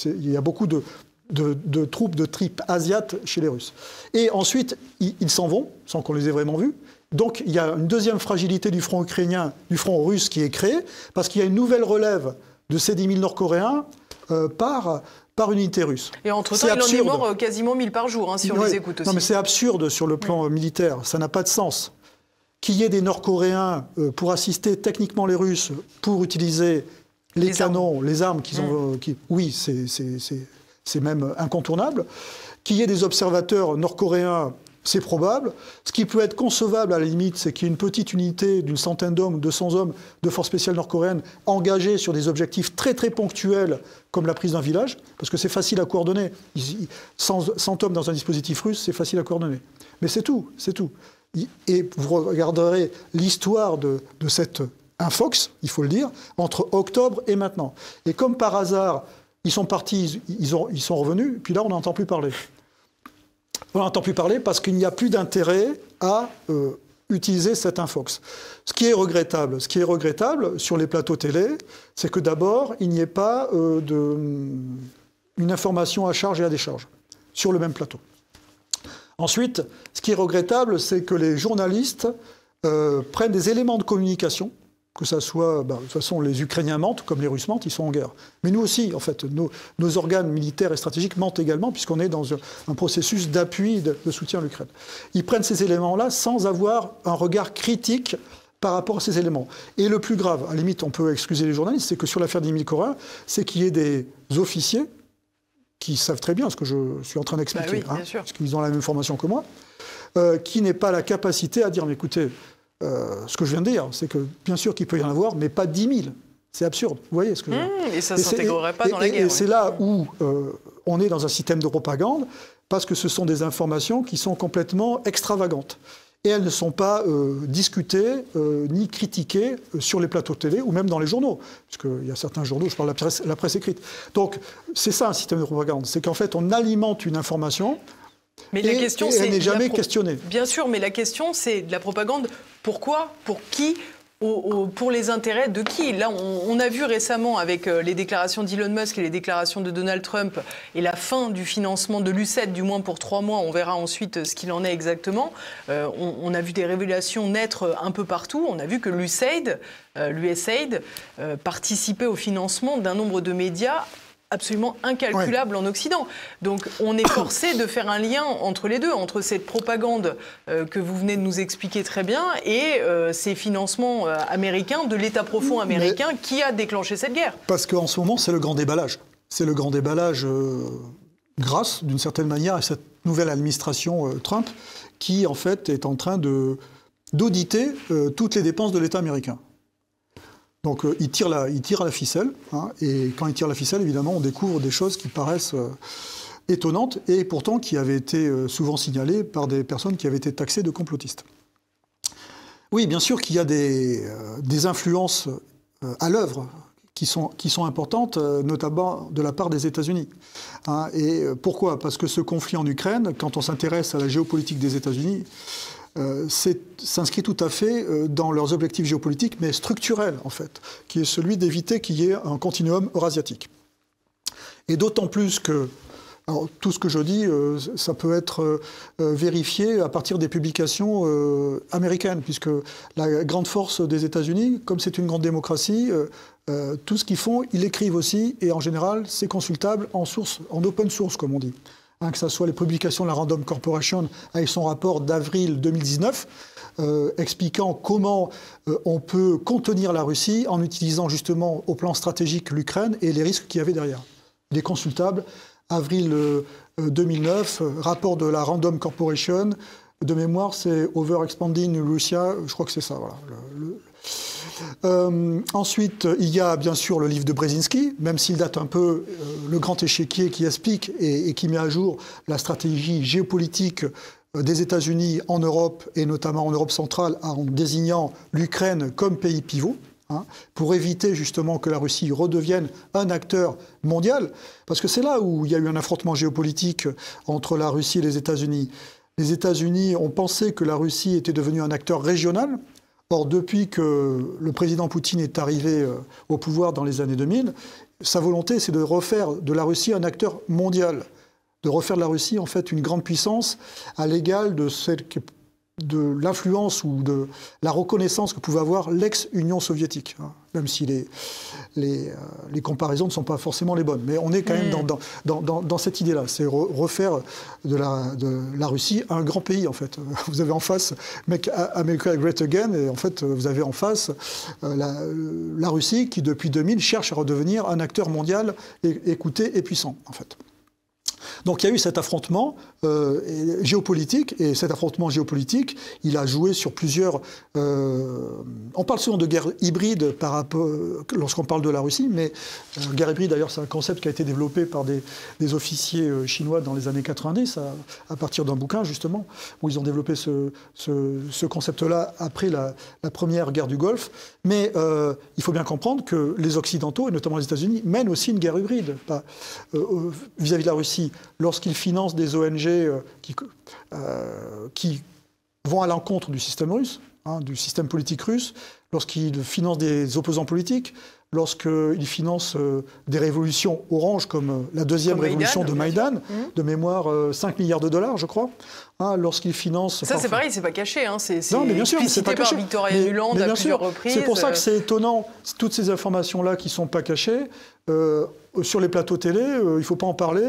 il y a beaucoup de troupes de type asiate chez les Russes. Et ensuite, ils s'en vont, sans qu'on les ait vraiment vus. Donc, il y a une deuxième fragilité du front ukrainien, du front russe qui est créée, parce qu'il y a une nouvelle relève de ces 10 000 Nord-Coréens par unité russe. Et entre-temps, il en est mort quasiment 1000 par jour, si on les écoute aussi. Non, mais c'est absurde sur le plan militaire. Ça n'a pas de sens. Qu'il y ait des Nord-Coréens pour assister techniquement les Russes, pour utiliser les canons, les armes qu'ils ont... oui, c'est même incontournable. Qu'il y ait des observateurs nord-coréens, c'est probable. Ce qui peut être concevable, à la limite, c'est qu'il y ait une petite unité d'une centaine d'hommes, 200 hommes de forces spéciales nord-coréennes engagés sur des objectifs très très ponctuels, comme la prise d'un village, parce que c'est facile à coordonner. 100 hommes dans un dispositif russe, c'est facile à coordonner. Mais c'est tout, c'est tout. Et vous regarderez l'histoire de cette un Fox, il faut le dire, entre octobre et maintenant. Et comme par hasard, ils sont partis, ils sont revenus, puis là, on n'entend plus parler. On n'entend plus parler parce qu'il n'y a plus d'intérêt à utiliser cet Infox. Ce qui est regrettable sur les plateaux télé, c'est que d'abord, il n'y ait pas une information à charge et à décharge sur le même plateau. Ensuite, ce qui est regrettable, c'est que les journalistes prennent des éléments de communication, que ce soit, de toute façon, les Ukrainiens mentent, comme les Russes mentent, ils sont en guerre. Mais nous aussi, en fait, nos organes militaires et stratégiques mentent également, puisqu'on est dans un processus d'appui, de soutien à l'Ukraine. Ils prennent ces éléments-là sans avoir un regard critique par rapport à ces éléments. Et le plus grave, à la limite, on peut excuser les journalistes, c'est que sur l'affaire d'Émile Corin, c'est qu'il y ait des officiers qui savent très bien ce que je suis en train d'expliquer, parce qu'ils ont la même formation que moi, qui n'aient pas la capacité à dire, mais écoutez, ce que je viens de dire, c'est que bien sûr qu'il peut y en avoir, mais pas 10 000. C'est absurde. Vous voyez ce que je veux dire ? Et ça ne s'intégrerait pas dans la guerre. Et c'est là où on est dans un système de propagande, parce que ce sont des informations qui sont complètement extravagantes. Et elles ne sont pas discutées ni critiquées sur les plateaux de télé ou même dans les journaux. Parce qu'il y a certains journaux, je parle de la presse écrite. Donc c'est ça un système de propagande. C'est qu'en fait on alimente une information. Mais la question, elle n'est jamais questionnée. Bien sûr, mais la question, c'est de la propagande. Pourquoi ? Pour qui ? Pour les intérêts de qui ? Là, on a vu récemment avec les déclarations d'Elon Musk et les déclarations de Donald Trump et la fin du financement de l'USAID, du moins pour 3 mois, on verra ensuite ce qu'il en est exactement. On a vu des révélations naître un peu partout. On a vu que l'USAID participait au financement d'un nombre de médias absolument incalculable en Occident. Donc on est forcé de faire un lien entre les deux, entre cette propagande que vous venez de nous expliquer très bien et ces financements américains, de l'État profond américain qui a déclenché cette guerre. Parce qu'en ce moment, c'est le grand déballage. C'est le grand déballage grâce, d'une certaine manière, à cette nouvelle administration Trump qui, en fait, est en train d'auditer toutes les dépenses de l'État américain. Donc il tire la ficelle, et quand il tire la ficelle, évidemment, on découvre des choses qui paraissent étonnantes, et pourtant qui avaient été souvent signalées par des personnes qui avaient été taxées de complotistes. Oui, bien sûr qu'il y a des influences à l'œuvre qui sont importantes, notamment de la part des États-Unis. Et pourquoi ? Parce que ce conflit en Ukraine, quand on s'intéresse à la géopolitique des États-Unis, s'inscrit tout à fait dans leurs objectifs géopolitiques, mais structurels, en fait, qui est celui d'éviter qu'il y ait un continuum eurasiatique. Et d'autant plus que, alors, tout ce que je dis, ça peut être vérifié à partir des publications américaines, puisque la grande force des États-Unis, comme c'est une grande démocratie, tout ce qu'ils font, ils l'écrivent aussi, et en général, c'est consultable en open source, comme on dit. Que ce soit les publications de la Random Corporation avec son rapport d'avril 2019, expliquant comment on peut contenir la Russie en utilisant justement au plan stratégique l'Ukraine et les risques qu'il y avait derrière. Il est consultable, avril 2009, rapport de la Random Corporation, de mémoire c'est Overexpanding Russia, je crois que c'est ça, voilà. Ensuite, il y a bien sûr le livre de Brzezinski, même s'il date un peu, le grand échiquier qui explique et qui met à jour la stratégie géopolitique des États-Unis en Europe, et notamment en Europe centrale, en désignant l'Ukraine comme pays pivot, pour éviter justement que la Russie redevienne un acteur mondial, parce que c'est là où il y a eu un affrontement géopolitique entre la Russie et les États-Unis. Les États-Unis ont pensé que la Russie était devenue un acteur régional. Or, depuis que le président Poutine est arrivé au pouvoir dans les années 2000, sa volonté, c'est de refaire de la Russie un acteur mondial, de refaire de la Russie, en fait, une grande puissance à l'égal de l'influence ou de la reconnaissance que pouvait avoir l'ex-Union soviétique, même si les comparaisons ne sont pas forcément les bonnes. Mais on est quand même dans cette idée-là, c'est refaire de la Russie un grand pays, en fait. Vous avez en face Make America Great Again, et en fait, vous avez en face la Russie qui, depuis 2000, cherche à redevenir un acteur mondial écouté et puissant, en fait. Donc il y a eu cet affrontement géopolitique, et cet affrontement géopolitique, il a joué sur plusieurs... on parle souvent de guerre hybride lorsqu'on parle de la Russie, mais guerre hybride, d'ailleurs, c'est un concept qui a été développé par des officiers chinois dans les années 90, à partir d'un bouquin, justement, où ils ont développé ce concept-là après la première guerre du Golfe. Mais il faut bien comprendre que les Occidentaux, et notamment les États-Unis, mènent aussi une guerre hybride vis-à-vis de la Russie. Lorsqu'ils financent des ONG qui vont à l'encontre du système russe, du système politique russe, lorsqu'ils financent des opposants politiques, lorsqu'ils financent des révolutions oranges comme la deuxième révolution de Maïdan, de mémoire 5 milliards de dollars, je crois, lorsqu'ils financent... Ça, c'est pareil, c'est pas caché, c'est non, mais bien sûr, c'est pas caché. Par Victoria Nuland à plusieurs reprises. C'est pour ça que c'est étonnant, toutes ces informations-là qui sont pas cachées, sur les plateaux télé, il ne faut pas en parler.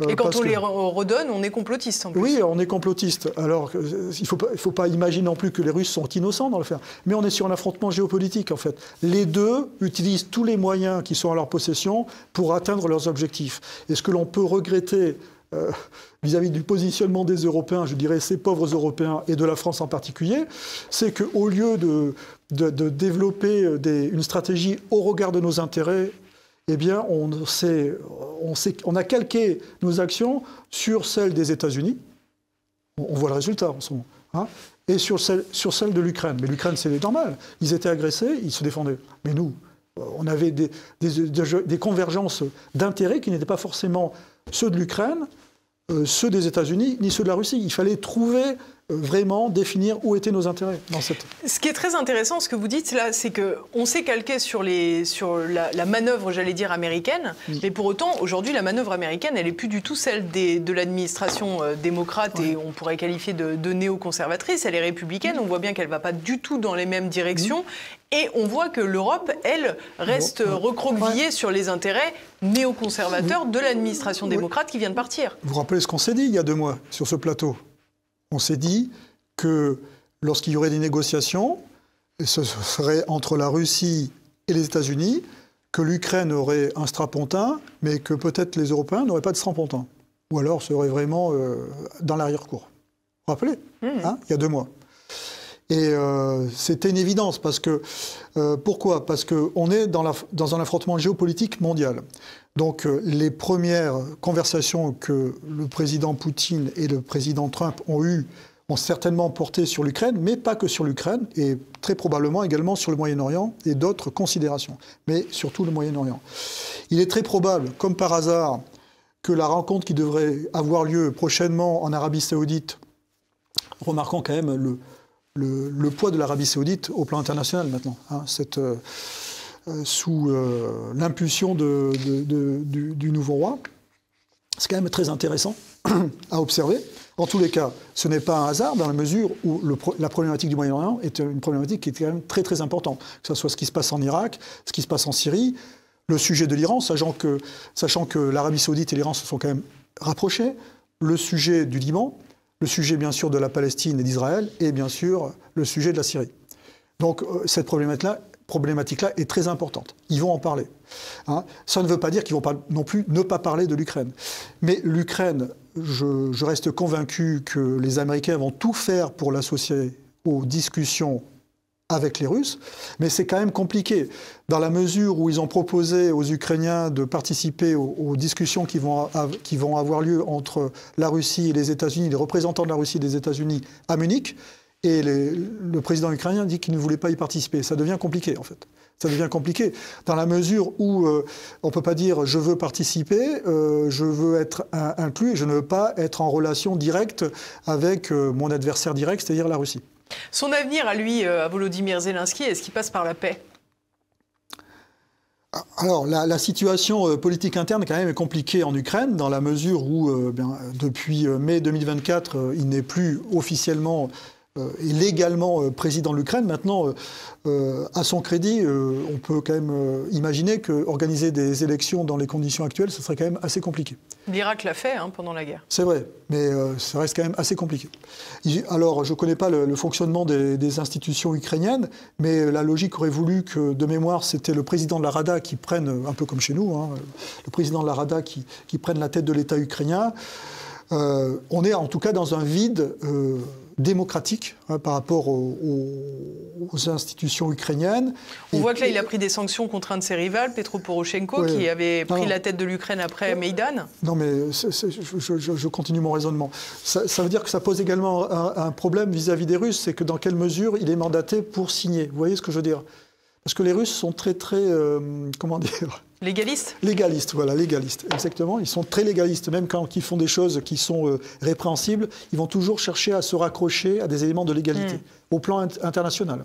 Et quand on les redonne, on est complotiste en plus. Oui, on est complotiste. Alors, il ne faut pas imaginer non plus que les Russes sont innocents dans l'affaire. Mais on est sur un affrontement géopolitique, en fait. Les deux utilisent tous les moyens qui sont à leur possession pour atteindre leurs objectifs. Et ce que l'on peut regretter vis-à-vis du positionnement des Européens, je dirais ces pauvres Européens, et de la France en particulier, c'est qu'au lieu de développer une stratégie au regard de nos intérêts, eh bien, on a calqué nos actions sur celles des États-Unis. On voit le résultat en ce moment. Et sur celle de l'Ukraine. Mais l'Ukraine, c'est normal. Ils étaient agressés, ils se défendaient. Mais nous, on avait des convergences d'intérêts qui n'étaient pas forcément ceux de l'Ukraine, ceux des États-Unis, ni ceux de la Russie. Il fallait trouver, vraiment définir où étaient nos intérêts dans cette... Ce qui est très intéressant, ce que vous dites là, c'est qu'on s'est calqué sur la manœuvre, j'allais dire, américaine, mais pour autant, aujourd'hui, la manœuvre américaine, elle n'est plus du tout celle de l'administration démocrate, et on pourrait qualifier de néoconservatrice, elle est républicaine, on voit bien qu'elle ne va pas du tout dans les mêmes directions, et on voit que l'Europe, elle, reste recroquevillée sur les intérêts néoconservateurs de l'administration démocrate qui vient de partir. Vous vous rappelez ce qu'on s'est dit il y a 2 mois sur ce plateau ? On s'est dit que lorsqu'il y aurait des négociations, et ce serait entre la Russie et les États-Unis, que l'Ukraine aurait un strapontin, mais que peut-être les Européens n'auraient pas de strapontin. Ou alors serait vraiment dans l'arrière-cour. Vous vous rappelez il y a 2 mois. Et c'était une évidence, parce que... pourquoi ? Parce qu'on est dans un affrontement géopolitique mondial. Donc les premières conversations que le président Poutine et le président Trump ont certainement porté sur l'Ukraine, mais pas que sur l'Ukraine, et très probablement également sur le Moyen-Orient et d'autres considérations, mais surtout le Moyen-Orient. Il est très probable, comme par hasard, que la rencontre qui devrait avoir lieu prochainement en Arabie Saoudite, remarquons quand même le poids de l'Arabie Saoudite au plan international maintenant, sous l'impulsion du nouveau roi. C'est quand même très intéressant à observer. En tous les cas, ce n'est pas un hasard, dans la mesure où la problématique du Moyen-Orient est une problématique qui est quand même très très importante. Que ce soit ce qui se passe en Irak, ce qui se passe en Syrie, le sujet de l'Iran, sachant que l'Arabie Saoudite et l'Iran se sont quand même rapprochés, le sujet du Liban, le sujet bien sûr de la Palestine et d'Israël, et bien sûr le sujet de la Syrie. Donc cette problématique-là est très importante. Ils vont en parler. Ça ne veut pas dire qu'ils ne vont pas non plus ne pas parler de l'Ukraine. Mais l'Ukraine, je reste convaincu que les Américains vont tout faire pour l'associer aux discussions avec les Russes, mais c'est quand même compliqué, dans la mesure où ils ont proposé aux Ukrainiens de participer aux discussions qui vont avoir lieu entre la Russie et les États-Unis, les représentants de la Russie et des États-Unis à Munich, et le président ukrainien dit qu'il ne voulait pas y participer. Ça devient compliqué, en fait. Ça devient compliqué, dans la mesure où on ne peut pas dire « je veux participer, je veux être inclus, et je ne veux pas être en relation directe avec mon adversaire direct, c'est-à-dire la Russie ». Son avenir, à lui, à Volodymyr Zelensky, est-ce qu'il passe par la paix ? Alors, la situation politique interne, quand même, est compliquée en Ukraine, dans la mesure où, depuis mai 2024, il n'est plus officiellement est légalement président de l'Ukraine. Maintenant, à son crédit, on peut quand même imaginer qu'organiser des élections dans les conditions actuelles, ce serait quand même assez compliqué. L'Irak l'a fait pendant la guerre. C'est vrai, mais ça reste quand même assez compliqué. Alors, je ne connais pas le fonctionnement des institutions ukrainiennes, mais la logique aurait voulu que, de mémoire, c'était le président de la Rada qui prenne, un peu comme chez nous, le président de la Rada qui prenne la tête de l'État ukrainien. On est en tout cas dans un vide démocratique par rapport aux institutions ukrainienne. On voit que là, il a pris des sanctions contre un de ses rivales, Petro Poroshenko, qui avait pris la tête de l'Ukraine après Maïdan. Non, mais je continue mon raisonnement. Ça veut dire que ça pose également un problème vis-à-vis des Russes, c'est que dans quelle mesure il est mandaté pour signer. Vous voyez ce que je veux dire? Parce que les Russes sont très, comment dire? Légalistes? Légalistes, voilà, légalistes, exactement. Ils sont très légalistes, même quand ils font des choses qui sont répréhensibles, ils vont toujours chercher à se raccrocher à des éléments de légalité, au plan international.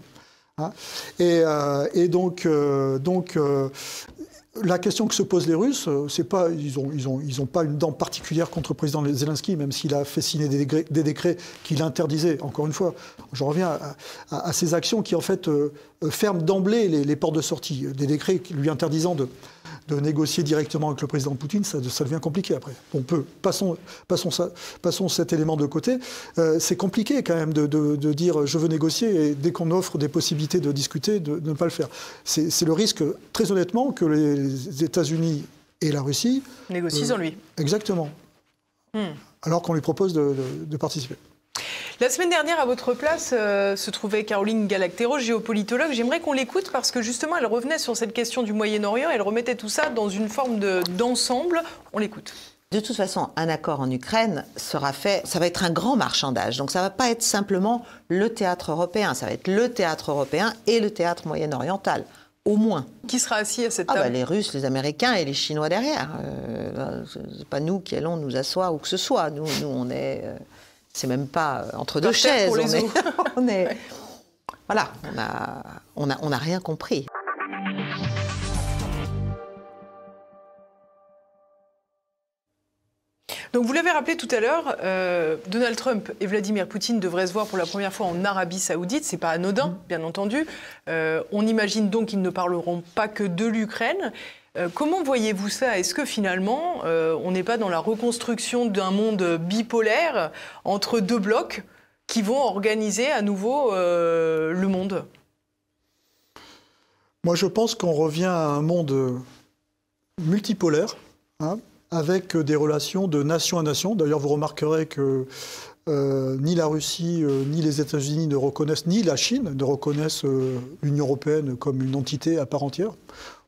Hein. Et donc, la question que se posent les Russes, c'est pas, ils ont pas une dent particulière contre le président Zelensky, même s'il a fait signer des décrets qui l'interdisaient. Encore une fois, je reviens à ces actions qui en fait ferment d'emblée les portes de sortie. Des décrets lui interdisant de négocier directement avec le président Poutine, ça devient compliqué après. On peut, passons cet élément de côté. C'est compliqué quand même de dire je veux négocier et dès qu'on offre des possibilités de discuter, de ne pas le faire. C'est le risque, très honnêtement, que les États-Unis et la Russie négocient sans lui. Exactement. Alors qu'on lui propose de participer. La semaine dernière, à votre place, se trouvait Caroline Galacteros, géopolitologue. J'aimerais qu'on l'écoute parce que justement, elle revenait sur cette question du Moyen-Orient. Elle remettait tout ça dans une forme d'ensemble. On l'écoute. De toute façon, un accord en Ukraine sera fait, ça va être un grand marchandage. Donc ça ne va pas être simplement le théâtre européen, ça va être le théâtre européen et le théâtre moyen-oriental. Au moins. Qui sera assis à cette table? Les Russes, les Américains et les Chinois derrière. C'est pas nous qui allons nous asseoir ou que ce soit. Nous on est... c'est même pas entre deux chaises. On est... Voilà, on n'a rien compris. Donc vous l'avez rappelé tout à l'heure, Donald Trump et Vladimir Poutine devraient se voir pour la première fois en Arabie Saoudite. C'est pas anodin, bien entendu. On imagine donc qu'ils ne parleront pas que de l'Ukraine. Comment voyez-vous ça? Est-ce que finalement, on n'est pas dans la reconstruction d'un monde bipolaire entre deux blocs qui vont organiser à nouveau le monde? Moi, je pense qu'on revient à un monde multipolaire, avec des relations de nation à nation. D'ailleurs, vous remarquerez que ni la Russie, ni les États-Unis ne reconnaissent, ni la Chine ne reconnaissent l'Union européenne comme une entité à part entière.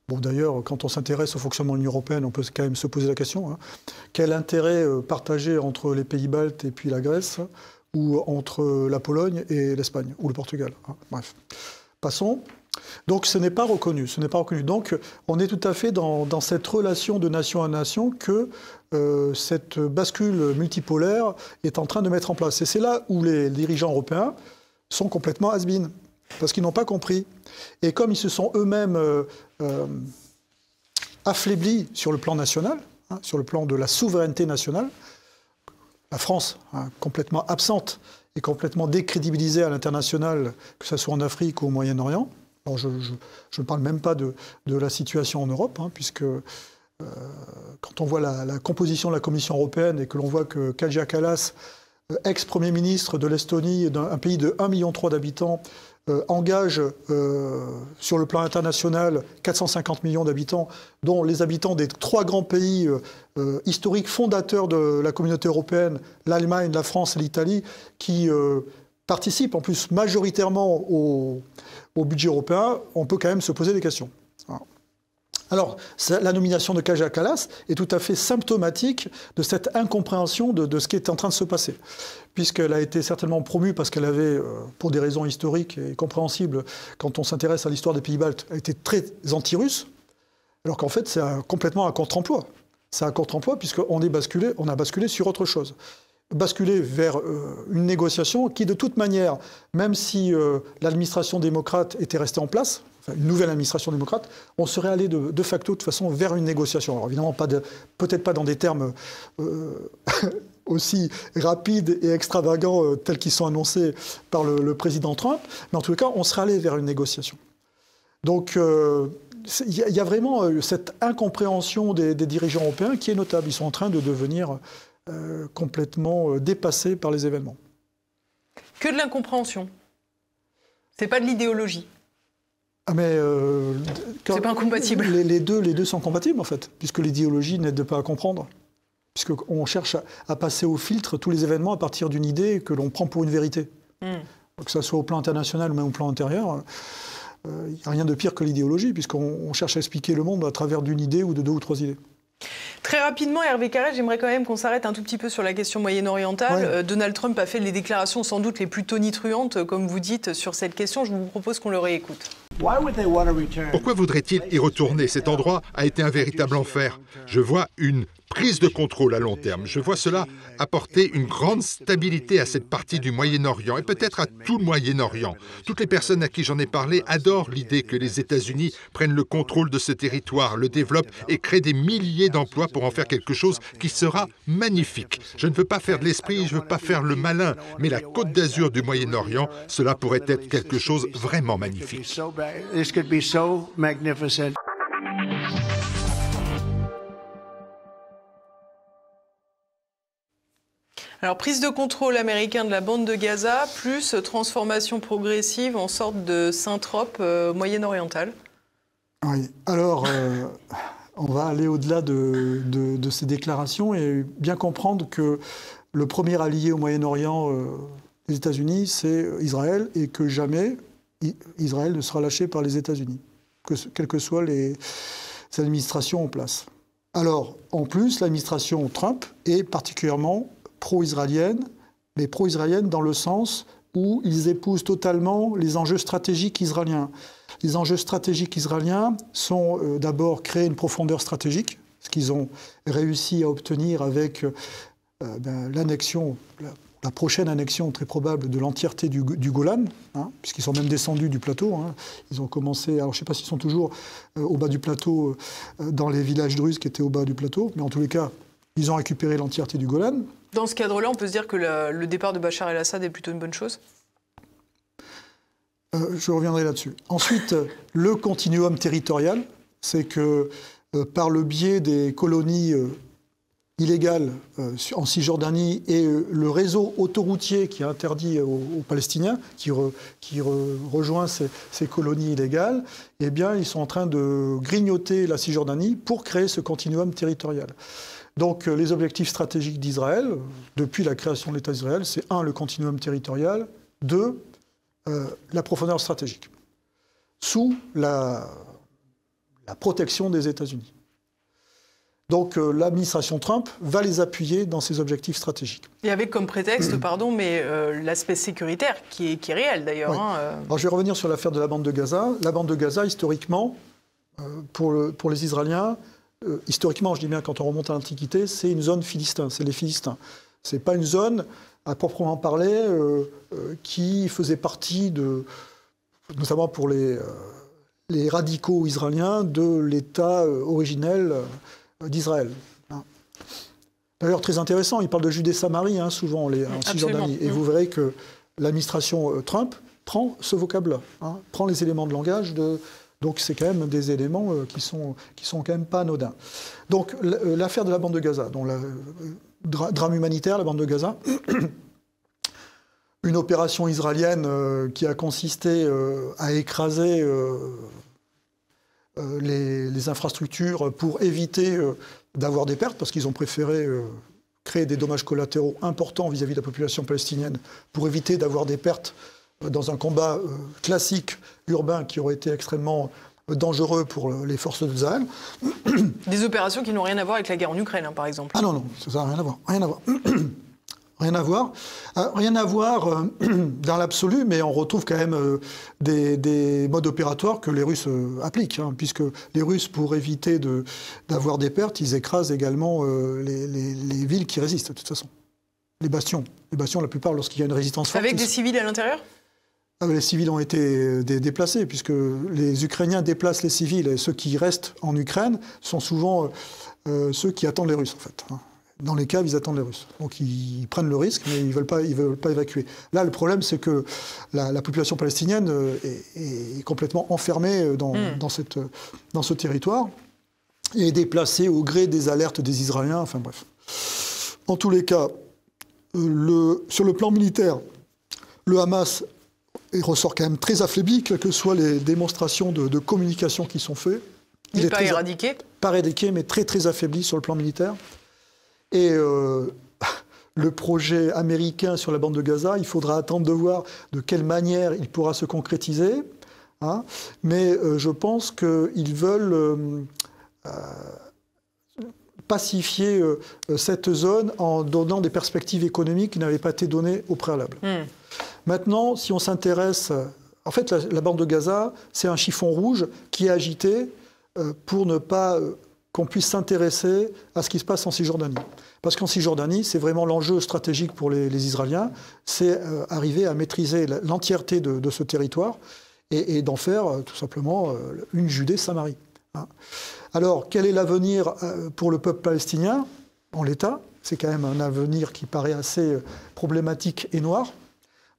Bon, d'ailleurs, quand on s'intéresse au fonctionnement de l'Union européenne, on peut quand même se poser la question. Quel intérêt partagé entre les pays baltes et puis la Grèce, ou entre la Pologne et l'Espagne, ou le Portugal? Bref, passons. Donc ce n'est pas reconnu, Donc on est tout à fait dans cette relation de nation à nation que cette bascule multipolaire est en train de mettre en place. Et c'est là où les dirigeants européens sont complètement has-been, parce qu'ils n'ont pas compris. Et comme ils se sont eux-mêmes affaiblis sur le plan national, sur le plan de la souveraineté nationale, la France, complètement absente et complètement décrédibilisée à l'international, que ce soit en Afrique ou au Moyen-Orient. Alors je ne parle même pas de la situation en Europe, puisque quand on voit la composition de la Commission européenne et que l'on voit que Kaja Kallas, ex-premier ministre de l'Estonie, un pays de 1,3 million d'habitants, engage sur le plan international 450 millions d'habitants, dont les habitants des 3 grands pays historiques fondateurs de la communauté européenne, l'Allemagne, la France et l'Italie, qui participent en plus majoritairement au budget européen, on peut quand même se poser des questions. Alors, la nomination de Kaja Kallas est tout à fait symptomatique de cette incompréhension de ce qui est en train de se passer, puisqu'elle a été certainement promue parce qu'elle avait, pour des raisons historiques et compréhensibles, quand on s'intéresse à l'histoire des pays baltes, elle était très anti-russe, alors qu'en fait, c'est complètement un contre-emploi. C'est un contre-emploi puisqu'on a basculé sur autre chose. Basculer vers une négociation qui, de toute manière, même si l'administration démocrate était restée en place, enfin une nouvelle administration démocrate, on serait allé de facto, de toute façon, vers une négociation. Alors évidemment, peut-être pas dans des termes aussi rapides et extravagants tels qu'ils sont annoncés par le président Trump. Mais en tout cas, on serait allé vers une négociation. Donc, il y a vraiment cette incompréhension des dirigeants européens qui est notable. Ils sont en train de devenir complètement dépassés par les événements. Que de l'incompréhension. C'est pas de l'idéologie. Ah mais c'est pas incompatible. Les deux sont compatibles en fait, puisque l'idéologie n'aide pas à comprendre. Puisqu'on cherche à passer au filtre tous les événements à partir d'une idée que l'on prend pour une vérité. Que ce soit au plan international ou même au plan intérieur, il n'y a rien de pire que l'idéologie, puisqu'on cherche à expliquer le monde à travers d'une idée ou de 2 ou 3 idées. Très rapidement, Hervé Carré, j'aimerais quand même qu'on s'arrête un tout petit peu sur la question moyen-orientale. Ouais. Donald Trump a fait les déclarations sans doute les plus tonitruantes, comme vous dites, sur cette question. Je vous propose qu'on le réécoute. Pourquoi voudrait-il y retourner? Cet endroit a été un véritable enfer. Je vois une prise de contrôle à long terme. Je vois cela apporter une grande stabilité à cette partie du Moyen-Orient et peut-être à tout le Moyen-Orient. Toutes les personnes à qui j'en ai parlé adorent l'idée que les États-Unis prennent le contrôle de ce territoire, le développent et créent des milliers d'emplois pour en faire quelque chose qui sera magnifique. Je ne veux pas faire de l'esprit, je ne veux pas faire le malin, mais la Côte d'Azur du Moyen-Orient, cela pourrait être quelque chose vraiment magnifique. Alors, prise de contrôle américain de la bande de Gaza, plus transformation progressive en sorte de Saint-Trope moyen-orientale. Oui, alors on va aller au-delà de ces déclarations et bien comprendre que le premier allié au Moyen-Orient des États-Unis, c'est Israël, et que jamais Israël ne sera lâché par les États-Unis, quelles que soient les administrations en place. Alors, en plus, l'administration Trump est particulièrement pro-israélienne, mais pro-israélienne dans le sens où ils épousent totalement les enjeux stratégiques israéliens. Les enjeux stratégiques israéliens sont d'abord créer une profondeur stratégique, ce qu'ils ont réussi à obtenir avec l'annexion, la prochaine annexion très probable de l'entièreté du Golan, puisqu'ils sont même descendus du plateau. Ils ont commencé, alors je ne sais pas s'ils sont toujours au bas du plateau, dans les villages druzes qui étaient au bas du plateau, mais en tous les cas, ils ont récupéré l'entièreté du Golan. Dans ce cadre-là, on peut se dire que le départ de Bachar el-Assad est plutôt une bonne chose ? Je reviendrai là-dessus. Ensuite, le continuum territorial, c'est que par le biais des colonies illégales en Cisjordanie et le réseau autoroutier qui est interdit aux Palestiniens, qui rejoint ces colonies illégales, eh bien, ils sont en train de grignoter la Cisjordanie pour créer ce continuum territorial. Donc les objectifs stratégiques d'Israël, depuis la création de l'État d'Israël, c'est 1, le continuum territorial, 2, la profondeur stratégique, sous la protection des États-Unis. Donc l'administration Trump va les appuyer dans ces objectifs stratégiques. Et avec comme prétexte, l'aspect sécuritaire, qui est réel d'ailleurs. Oui. Alors je vais revenir sur l'affaire de la bande de Gaza. La bande de Gaza, historiquement, pour les Israéliens, historiquement, je dis bien quand on remonte à l'Antiquité, c'est une zone philistin, c'est les Philistins. Ce n'est pas une zone, à proprement parler, qui faisait partie, notamment pour les radicaux israéliens, de l'État originel d'Israël. D'ailleurs, très intéressant, il parle de Judée-Samarie, souvent, en Cisjordanie. Et vous verrez que l'administration Trump prend ce vocable-là, prend les éléments de langage de... Donc c'est quand même des éléments qui sont quand même pas anodins. Donc l'affaire de la bande de Gaza, dont drame humanitaire, la bande de Gaza, une opération israélienne qui a consisté à écraser les infrastructures pour éviter d'avoir des pertes, parce qu'ils ont préféré créer des dommages collatéraux importants vis-à-vis de la population palestinienne pour éviter d'avoir des pertes dans un combat classique urbain qui aurait été extrêmement dangereux pour les forces d'Israël. Des opérations qui n'ont rien à voir avec la guerre en Ukraine, par exemple. Ah non, ça n'a rien à voir. Rien à voir. Rien à voir. Rien à voir dans l'absolu, mais on retrouve quand même des modes opératoires que les Russes appliquent, puisque les Russes, pour éviter d'avoir des pertes, ils écrasent également les villes qui résistent, de toute façon. Les bastions. Les bastions, la plupart, lorsqu'il y a une résistance forte... Avec des civils à l'intérieur ? Les civils ont été déplacés, puisque les Ukrainiens déplacent les civils, et ceux qui restent en Ukraine sont souvent ceux qui attendent les Russes, en fait. Dans les caves, ils attendent les Russes. Donc ils prennent le risque, mais ils ne veulent pas évacuer. Là, le problème, c'est que la population palestinienne est complètement enfermée dans ce territoire et est déplacée au gré des alertes des Israéliens. Enfin bref. En tous les cas, sur le plan militaire, le Hamas ressort quand même très affaibli, quelles que soient les démonstrations de communication qui sont faites. Il n'est pas éradiqué. Pas éradiqué, mais très très affaibli sur le plan militaire. Et le projet américain sur la bande de Gaza, il faudra attendre de voir de quelle manière il pourra se concrétiser. Hein. Mais je pense qu'ils veulent pacifier cette zone en donnant des perspectives économiques qui n'avaient pas été données au préalable. Maintenant, si on s'intéresse... En fait, la bande de Gaza, c'est un chiffon rouge qui est agité pour ne pas... qu'on puisse s'intéresser à ce qui se passe en Cisjordanie. Parce qu'en Cisjordanie, c'est vraiment l'enjeu stratégique pour les Israéliens, c'est arriver à maîtriser l'entièreté de ce territoire et d'en faire tout simplement une Judée-Samarie. Hein. Alors, quel est l'avenir pour le peuple palestinien en l'état? C'est quand même un avenir qui paraît assez problématique et noir,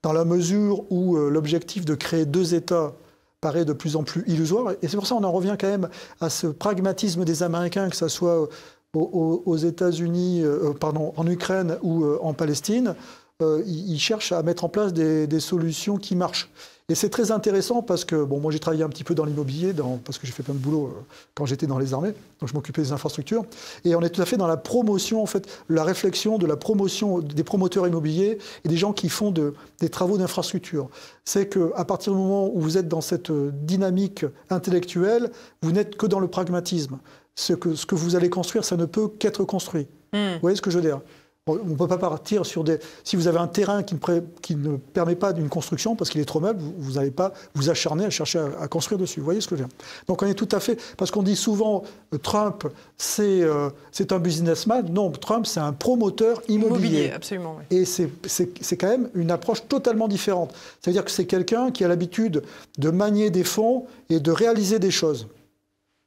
dans la mesure où l'objectif de créer 2 États paraît de plus en plus illusoire. Et c'est pour ça qu'on en revient quand même à ce pragmatisme des Américains, que ce soit aux États-Unis, en Ukraine ou en Palestine. Ils cherchent à mettre en place des solutions qui marchent. Et c'est très intéressant parce que, bon, moi j'ai travaillé un petit peu dans l'immobilier, parce que j'ai fait plein de boulot quand j'étais dans les armées, donc je m'occupais des infrastructures. Et on est tout à fait dans la promotion, en fait, la réflexion de la promotion des promoteurs immobiliers et des gens qui font des travaux d'infrastructure. C'est qu'à partir du moment où vous êtes dans cette dynamique intellectuelle, vous n'êtes que dans le pragmatisme. Ce que vous allez construire, ça ne peut qu'être construit. Vous voyez ce que je veux dire ? On ne peut pas partir sur des... Si vous avez un terrain qui ne permet pas d'une construction parce qu'il est trop meuble, vous n'allez pas vous acharner à chercher à construire dessus. Vous voyez ce que je veux dire? Donc on est tout à fait... Parce qu'on dit souvent, Trump, c'est un businessman. Non, Trump, c'est un promoteur immobilier. Absolument, oui. Et c'est quand même une approche totalement différente. C'est-à-dire que c'est quelqu'un qui a l'habitude de manier des fonds et de réaliser des choses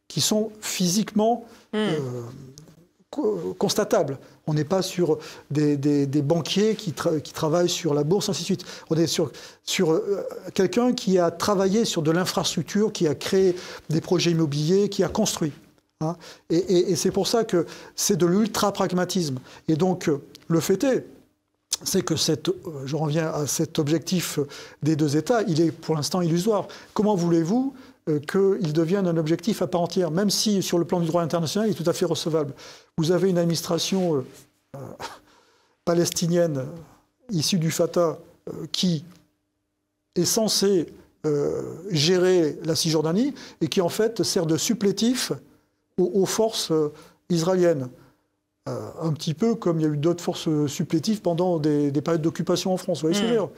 qui sont physiquement... constatable. On n'est pas sur des banquiers qui travaillent sur la bourse, ainsi de suite. On est sur quelqu'un qui a travaillé sur de l'infrastructure, qui a créé des projets immobiliers, qui a construit. Hein. Et c'est pour ça que c'est de l'ultra-pragmatisme. Et donc, le fait est, c'est que je reviens à cet objectif des 2 États, il est pour l'instant illusoire. Comment voulez-vous qu'il devienne un objectif à part entière, même si sur le plan du droit international, il est tout à fait recevable. Vous avez une administration palestinienne issue du Fatah qui est censée gérer la Cisjordanie et qui en fait sert de supplétif aux forces israéliennes. Un petit peu comme il y a eu d'autres forces supplétives pendant des périodes d'occupation en France. Vous voyez ce que je veux dire ?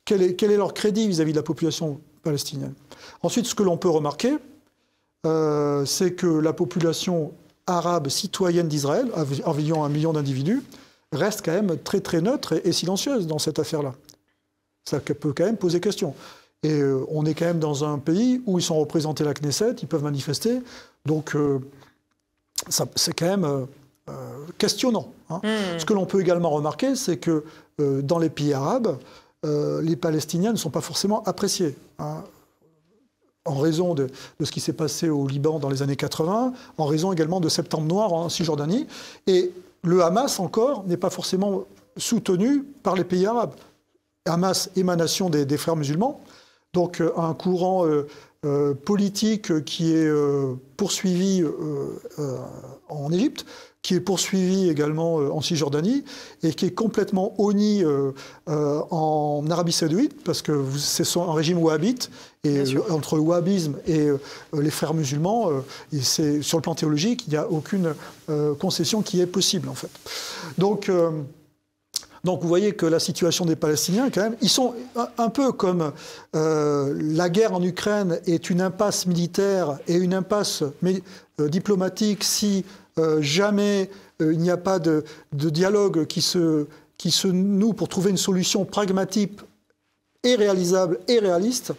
Quel est leur crédit vis-à-vis de la population palestinienne? Ensuite, ce que l'on peut remarquer, c'est que la population arabe citoyenne d'Israël, environ 1 million d'individus, reste quand même très très neutre et silencieuse dans cette affaire-là. Ça peut quand même poser question. Et on est quand même dans un pays où ils sont représentés à la Knesset, ils peuvent manifester, donc c'est quand même questionnant. Hein. Ce que l'on peut également remarquer, c'est que dans les pays arabes, les Palestiniens ne sont pas forcément appréciés. Hein, en raison de ce qui s'est passé au Liban dans les années 80, en raison également de Septembre Noir en Cisjordanie. Et le Hamas, encore, n'est pas forcément soutenu par les pays arabes. Hamas, émanation des frères musulmans, donc un courant politique qui est poursuivi en Égypte, qui est poursuivi également en Cisjordanie et qui est complètement honni en Arabie Saoudite parce que c'est un régime wahhabite et entre le wahhabisme et les frères musulmans, c'est sur le plan théologique, il n'y a aucune concession qui est possible en fait. Donc vous voyez que la situation des Palestiniens, quand même, ils sont un peu comme la guerre en Ukraine est une impasse militaire et une impasse diplomatique si jamais il n'y a pas de dialogue qui se noue pour trouver une solution pragmatique et réalisable et réaliste.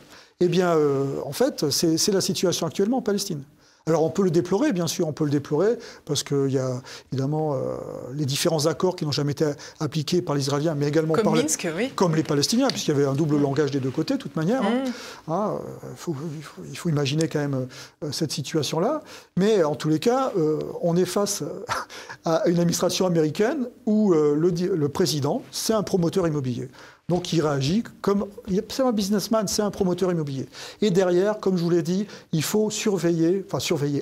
Eh bien, en fait, c'est la situation actuellement en Palestine. Alors on peut le déplorer, bien sûr, on peut le déplorer, parce qu'il y a évidemment les différents accords qui n'ont jamais été appliqués par les Israéliens, mais également comme Minsk, oui. Comme les Palestiniens, puisqu'il y avait un double langage des deux côtés, de toute manière. Il faut imaginer quand même cette situation-là. Mais en tous les cas, on est face à une administration américaine où le président, c'est un promoteur immobilier. Donc il réagit comme... C'est un businessman, c'est un promoteur immobilier. Et derrière, comme je vous l'ai dit, il faut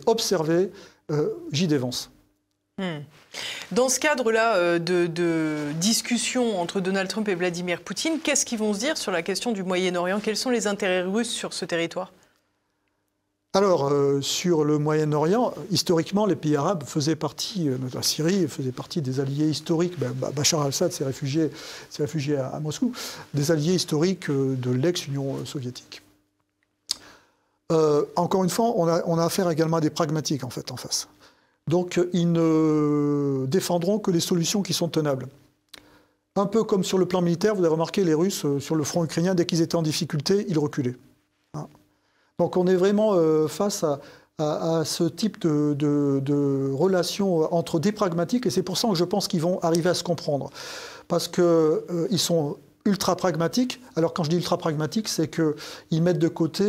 observer J.D. Vance. Dans ce cadre-là de discussion entre Donald Trump et Vladimir Poutine, qu'est-ce qu'ils vont se dire sur la question du Moyen-Orient? Quels sont les intérêts russes sur ce territoire? Alors, sur le Moyen-Orient, historiquement, les pays arabes faisaient partie, la Syrie faisait partie des alliés historiques. Bachar al-Assad s'est réfugié à Moscou, des alliés historiques de l'ex-Union soviétique. Encore une fois, on a affaire également à des pragmatiques, en fait, en face. Donc, ils ne défendront que les solutions qui sont tenables. Un peu comme sur le plan militaire, vous avez remarqué, les Russes, sur le front ukrainien, dès qu'ils étaient en difficulté, ils reculaient. Donc on est vraiment face à ce type de relation entre des pragmatiques, et c'est pour ça que je pense qu'ils vont arriver à se comprendre. Parce qu'ils sont ultra pragmatiques. Alors quand je dis ultra pragmatiques, c'est qu'ils mettent de côté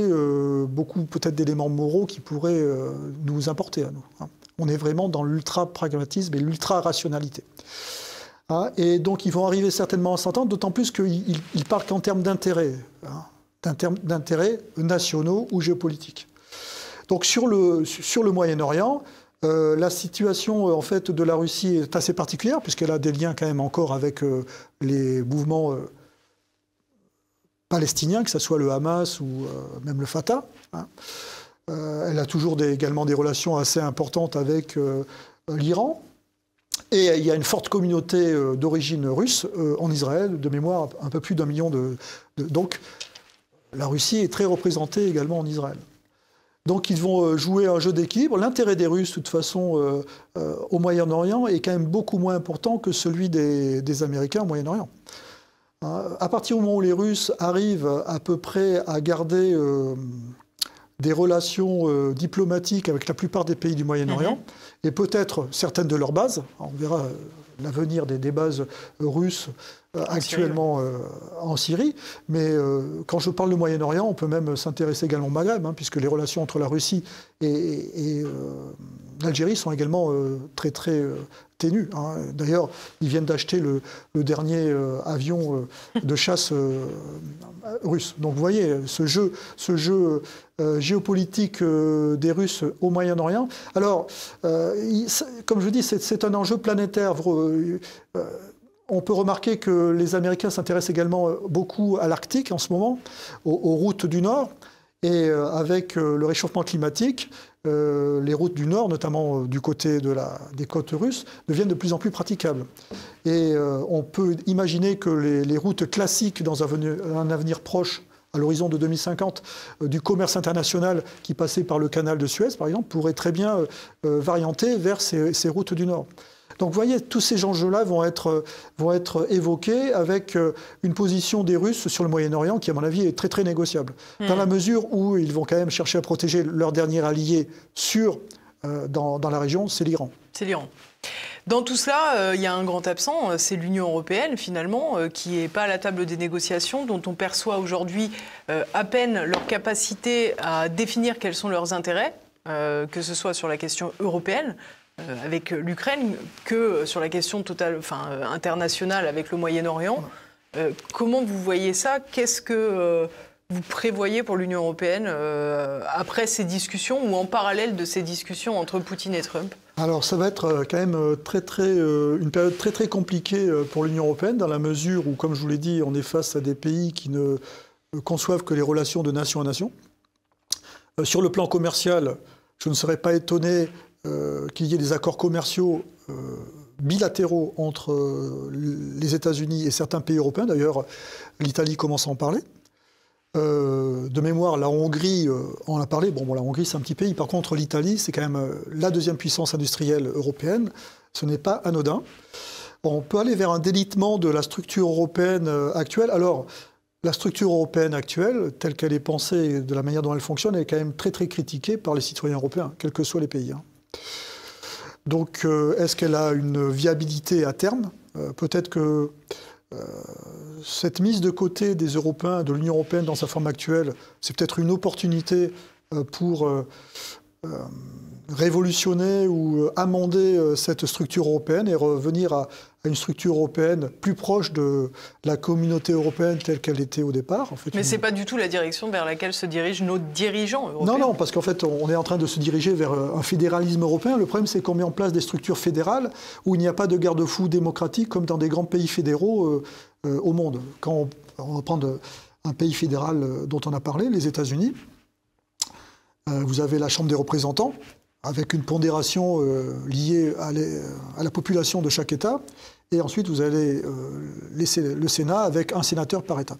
beaucoup peut-être d'éléments moraux qui pourraient nous importer à nous. On est vraiment dans l'ultra-pragmatisme et l'ultra-rationalité. Et donc ils vont arriver certainement à s'entendre, d'autant plus qu'ils parlent qu'en termes d'intérêts. D'intérêts nationaux ou géopolitiques. Donc sur le Moyen-Orient, la situation en fait de la Russie est assez particulière puisqu'elle a des liens quand même encore avec les mouvements palestiniens, que ce soit le Hamas ou même le Fatah. Elle a toujours également des relations assez importantes avec l'Iran. Et il y a une forte communauté d'origine russe en Israël, de mémoire un peu plus d'1 million donc la Russie est très représentée également en Israël. Donc ils vont jouer un jeu d'équilibre. L'intérêt des Russes, de toute façon, au Moyen-Orient est quand même beaucoup moins important que celui des Américains au Moyen-Orient. À partir du moment où les Russes arrivent à peu près à garder des relations diplomatiques avec la plupart des pays du Moyen-Orient, et peut-être certaines de leurs bases, on verra l'avenir des bases russes actuellement en Syrie, mais quand je parle du Moyen-Orient, on peut même s'intéresser également au Maghreb, puisque les relations entre la Russie et l'Algérie sont également très très ténues. D'ailleurs, ils viennent d'acheter le dernier avion de chasse russe. Donc vous voyez, ce jeu géopolitique des Russes au Moyen-Orient. Alors, comme je dis, c'est un enjeu planétaire. On peut remarquer que les Américains s'intéressent également beaucoup à l'Arctique en ce moment, aux routes du Nord. Et avec le réchauffement climatique, les routes du Nord, notamment du côté des côtes russes, deviennent de plus en plus praticables. Et on peut imaginer que les routes classiques dans un avenir proche, à l'horizon de 2050, du commerce international qui passait par le canal de Suez, par exemple, pourraient très bien varianter vers ces routes du Nord. Donc vous voyez, tous ces enjeux-là vont être évoqués avec une position des Russes sur le Moyen-Orient qui, à mon avis, est très très négociable. Dans la mesure où ils vont quand même chercher à protéger leur dernier allié dans la région, c'est l'Iran. C'est l'Iran. Dans tout cela, il y a un grand absent, c'est l'Union européenne finalement, qui n'est pas à la table des négociations, dont on perçoit aujourd'hui à peine leur capacité à définir quels sont leurs intérêts, que ce soit sur la question européenne, avec l'Ukraine, que sur la question internationale avec le Moyen-Orient. Comment vous voyez ça? Qu'est-ce que vous prévoyez pour l'Union européenne après ces discussions ou en parallèle de ces discussions entre Poutine et Trump? Alors ça va être quand même une période très très compliquée pour l'Union européenne dans la mesure où, comme je vous l'ai dit, on est face à des pays qui ne conçoivent que les relations de nation à nation. Sur le plan commercial, je ne serais pas étonné qu'il y ait des accords commerciaux bilatéraux entre les États-Unis et certains pays européens. D'ailleurs, l'Italie commence à en parler. De mémoire, la Hongrie en a parlé. Bon, la Hongrie, c'est un petit pays. Par contre, l'Italie, c'est quand même la deuxième puissance industrielle européenne. Ce n'est pas anodin. On peut aller vers un délitement de la structure européenne actuelle. Alors, la structure européenne actuelle, telle qu'elle est pensée, de la manière dont elle fonctionne, est quand même très très critiquée par les citoyens européens, quels que soient les pays. Donc, est-ce qu'elle a une viabilité à terme ? Peut-être que cette mise de côté des Européens, de l'Union européenne dans sa forme actuelle, c'est peut-être une opportunité pour révolutionner ou amender cette structure européenne et revenir à une structure européenne plus proche de la communauté européenne telle qu'elle était au départ. En fait, mais ce n'est pas du tout la direction vers laquelle se dirigent nos dirigeants européens. Non, parce qu'en fait, on est en train de se diriger vers un fédéralisme européen. Le problème, c'est qu'on met en place des structures fédérales où il n'y a pas de garde-fous démocratiques comme dans des grands pays fédéraux au monde. Quand on va prendre un pays fédéral dont on a parlé, les États-Unis, vous avez la Chambre des représentants, avec une pondération liée à la population de chaque État. Et ensuite, vous avez le Sénat avec un sénateur par État.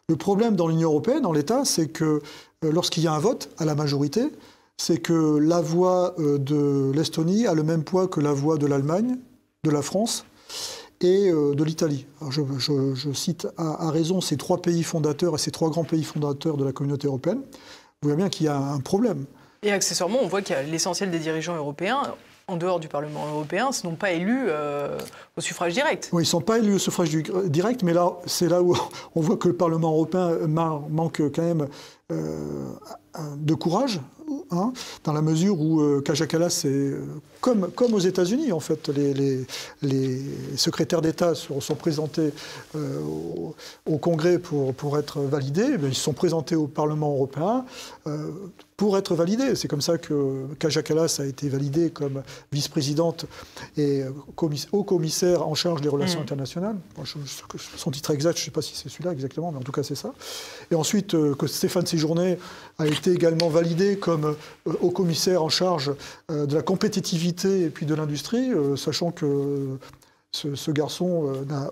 Le problème dans l'Union européenne, en l'état, c'est que lorsqu'il y a un vote à la majorité, c'est que la voix de l'Estonie a le même poids que la voix de l'Allemagne, de la France et de l'Italie. Je cite à raison ces trois pays fondateurs et ces trois grands pays fondateurs de la communauté européenne. Vous voyez bien qu'il y a un problème. Et accessoirement, on voit qu'il y a l'essentiel des dirigeants européens, en dehors du Parlement européen, ne sont pas élus au suffrage direct. Oui, ils ne sont pas élus au suffrage direct, mais là, c'est là où on voit que le Parlement européen manque quand même de courage, dans la mesure où Kaja Kallas, c'est comme aux États-Unis, en fait, les secrétaires d'État sont présentés au Congrès pour être validés. Ils se sont présentés au Parlement européen pour être validés. C'est comme ça que Kaja Kallas a été validée comme vice-présidente et haut commissaire en charge des relations internationales. Son titre exact, je ne sais pas si c'est celui-là exactement, mais en tout cas c'est ça. Et ensuite, que Stéphane Séjourné a été également validé comme haut commissaire en charge de la compétitivité et puis de l'industrie, sachant que ce garçon n'a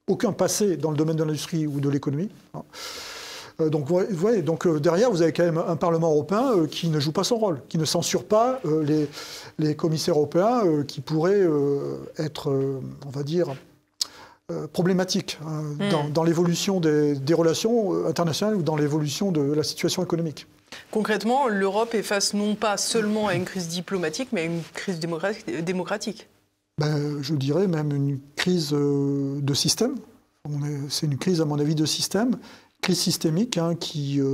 aucun passé dans le domaine de l'industrie ou de l'économie. Donc, derrière, vous avez quand même un Parlement européen qui ne joue pas son rôle, qui ne censure pas les commissaires européens qui pourraient être, on va dire, problématiques dans l'évolution des relations internationales ou dans l'évolution de la situation économique. Concrètement, l'Europe est face non pas seulement à une crise diplomatique, mais à une crise démocratique. Je dirais même une crise de système. C'est une crise, à mon avis, de système. Crise systémique qu'il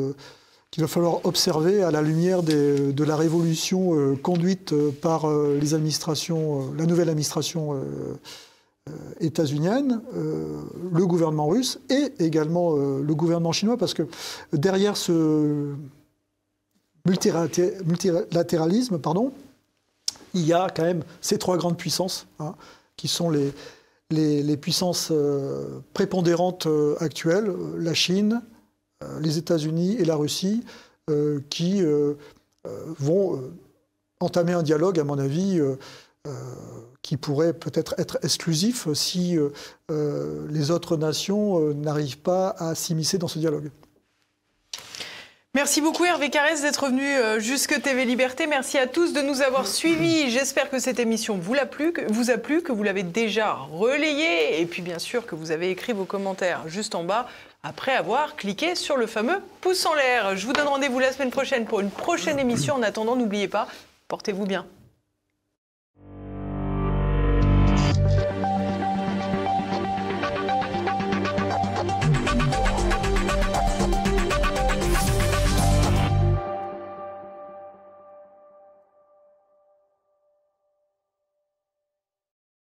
va falloir observer à la lumière de la révolution conduite par les administrations, la nouvelle administration états-unienne, le gouvernement russe et également le gouvernement chinois, parce que derrière ce multilatéralisme, il y a quand même ces trois grandes puissances, qui sont les puissances prépondérantes actuelles, la Chine, les États-Unis et la Russie, qui vont entamer un dialogue, à mon avis, qui pourrait peut-être être exclusif si les autres nations n'arrivent pas à s'immiscer dans ce dialogue. Merci beaucoup Hervé Carrez d'être venu jusque TV Liberté. Merci à tous de nous avoir suivis. J'espère que cette émission vous a plu, que vous l'avez déjà relayée et puis bien sûr que vous avez écrit vos commentaires juste en bas après avoir cliqué sur le fameux pouce en l'air. Je vous donne rendez-vous la semaine prochaine pour une prochaine émission. En attendant, n'oubliez pas, portez-vous bien.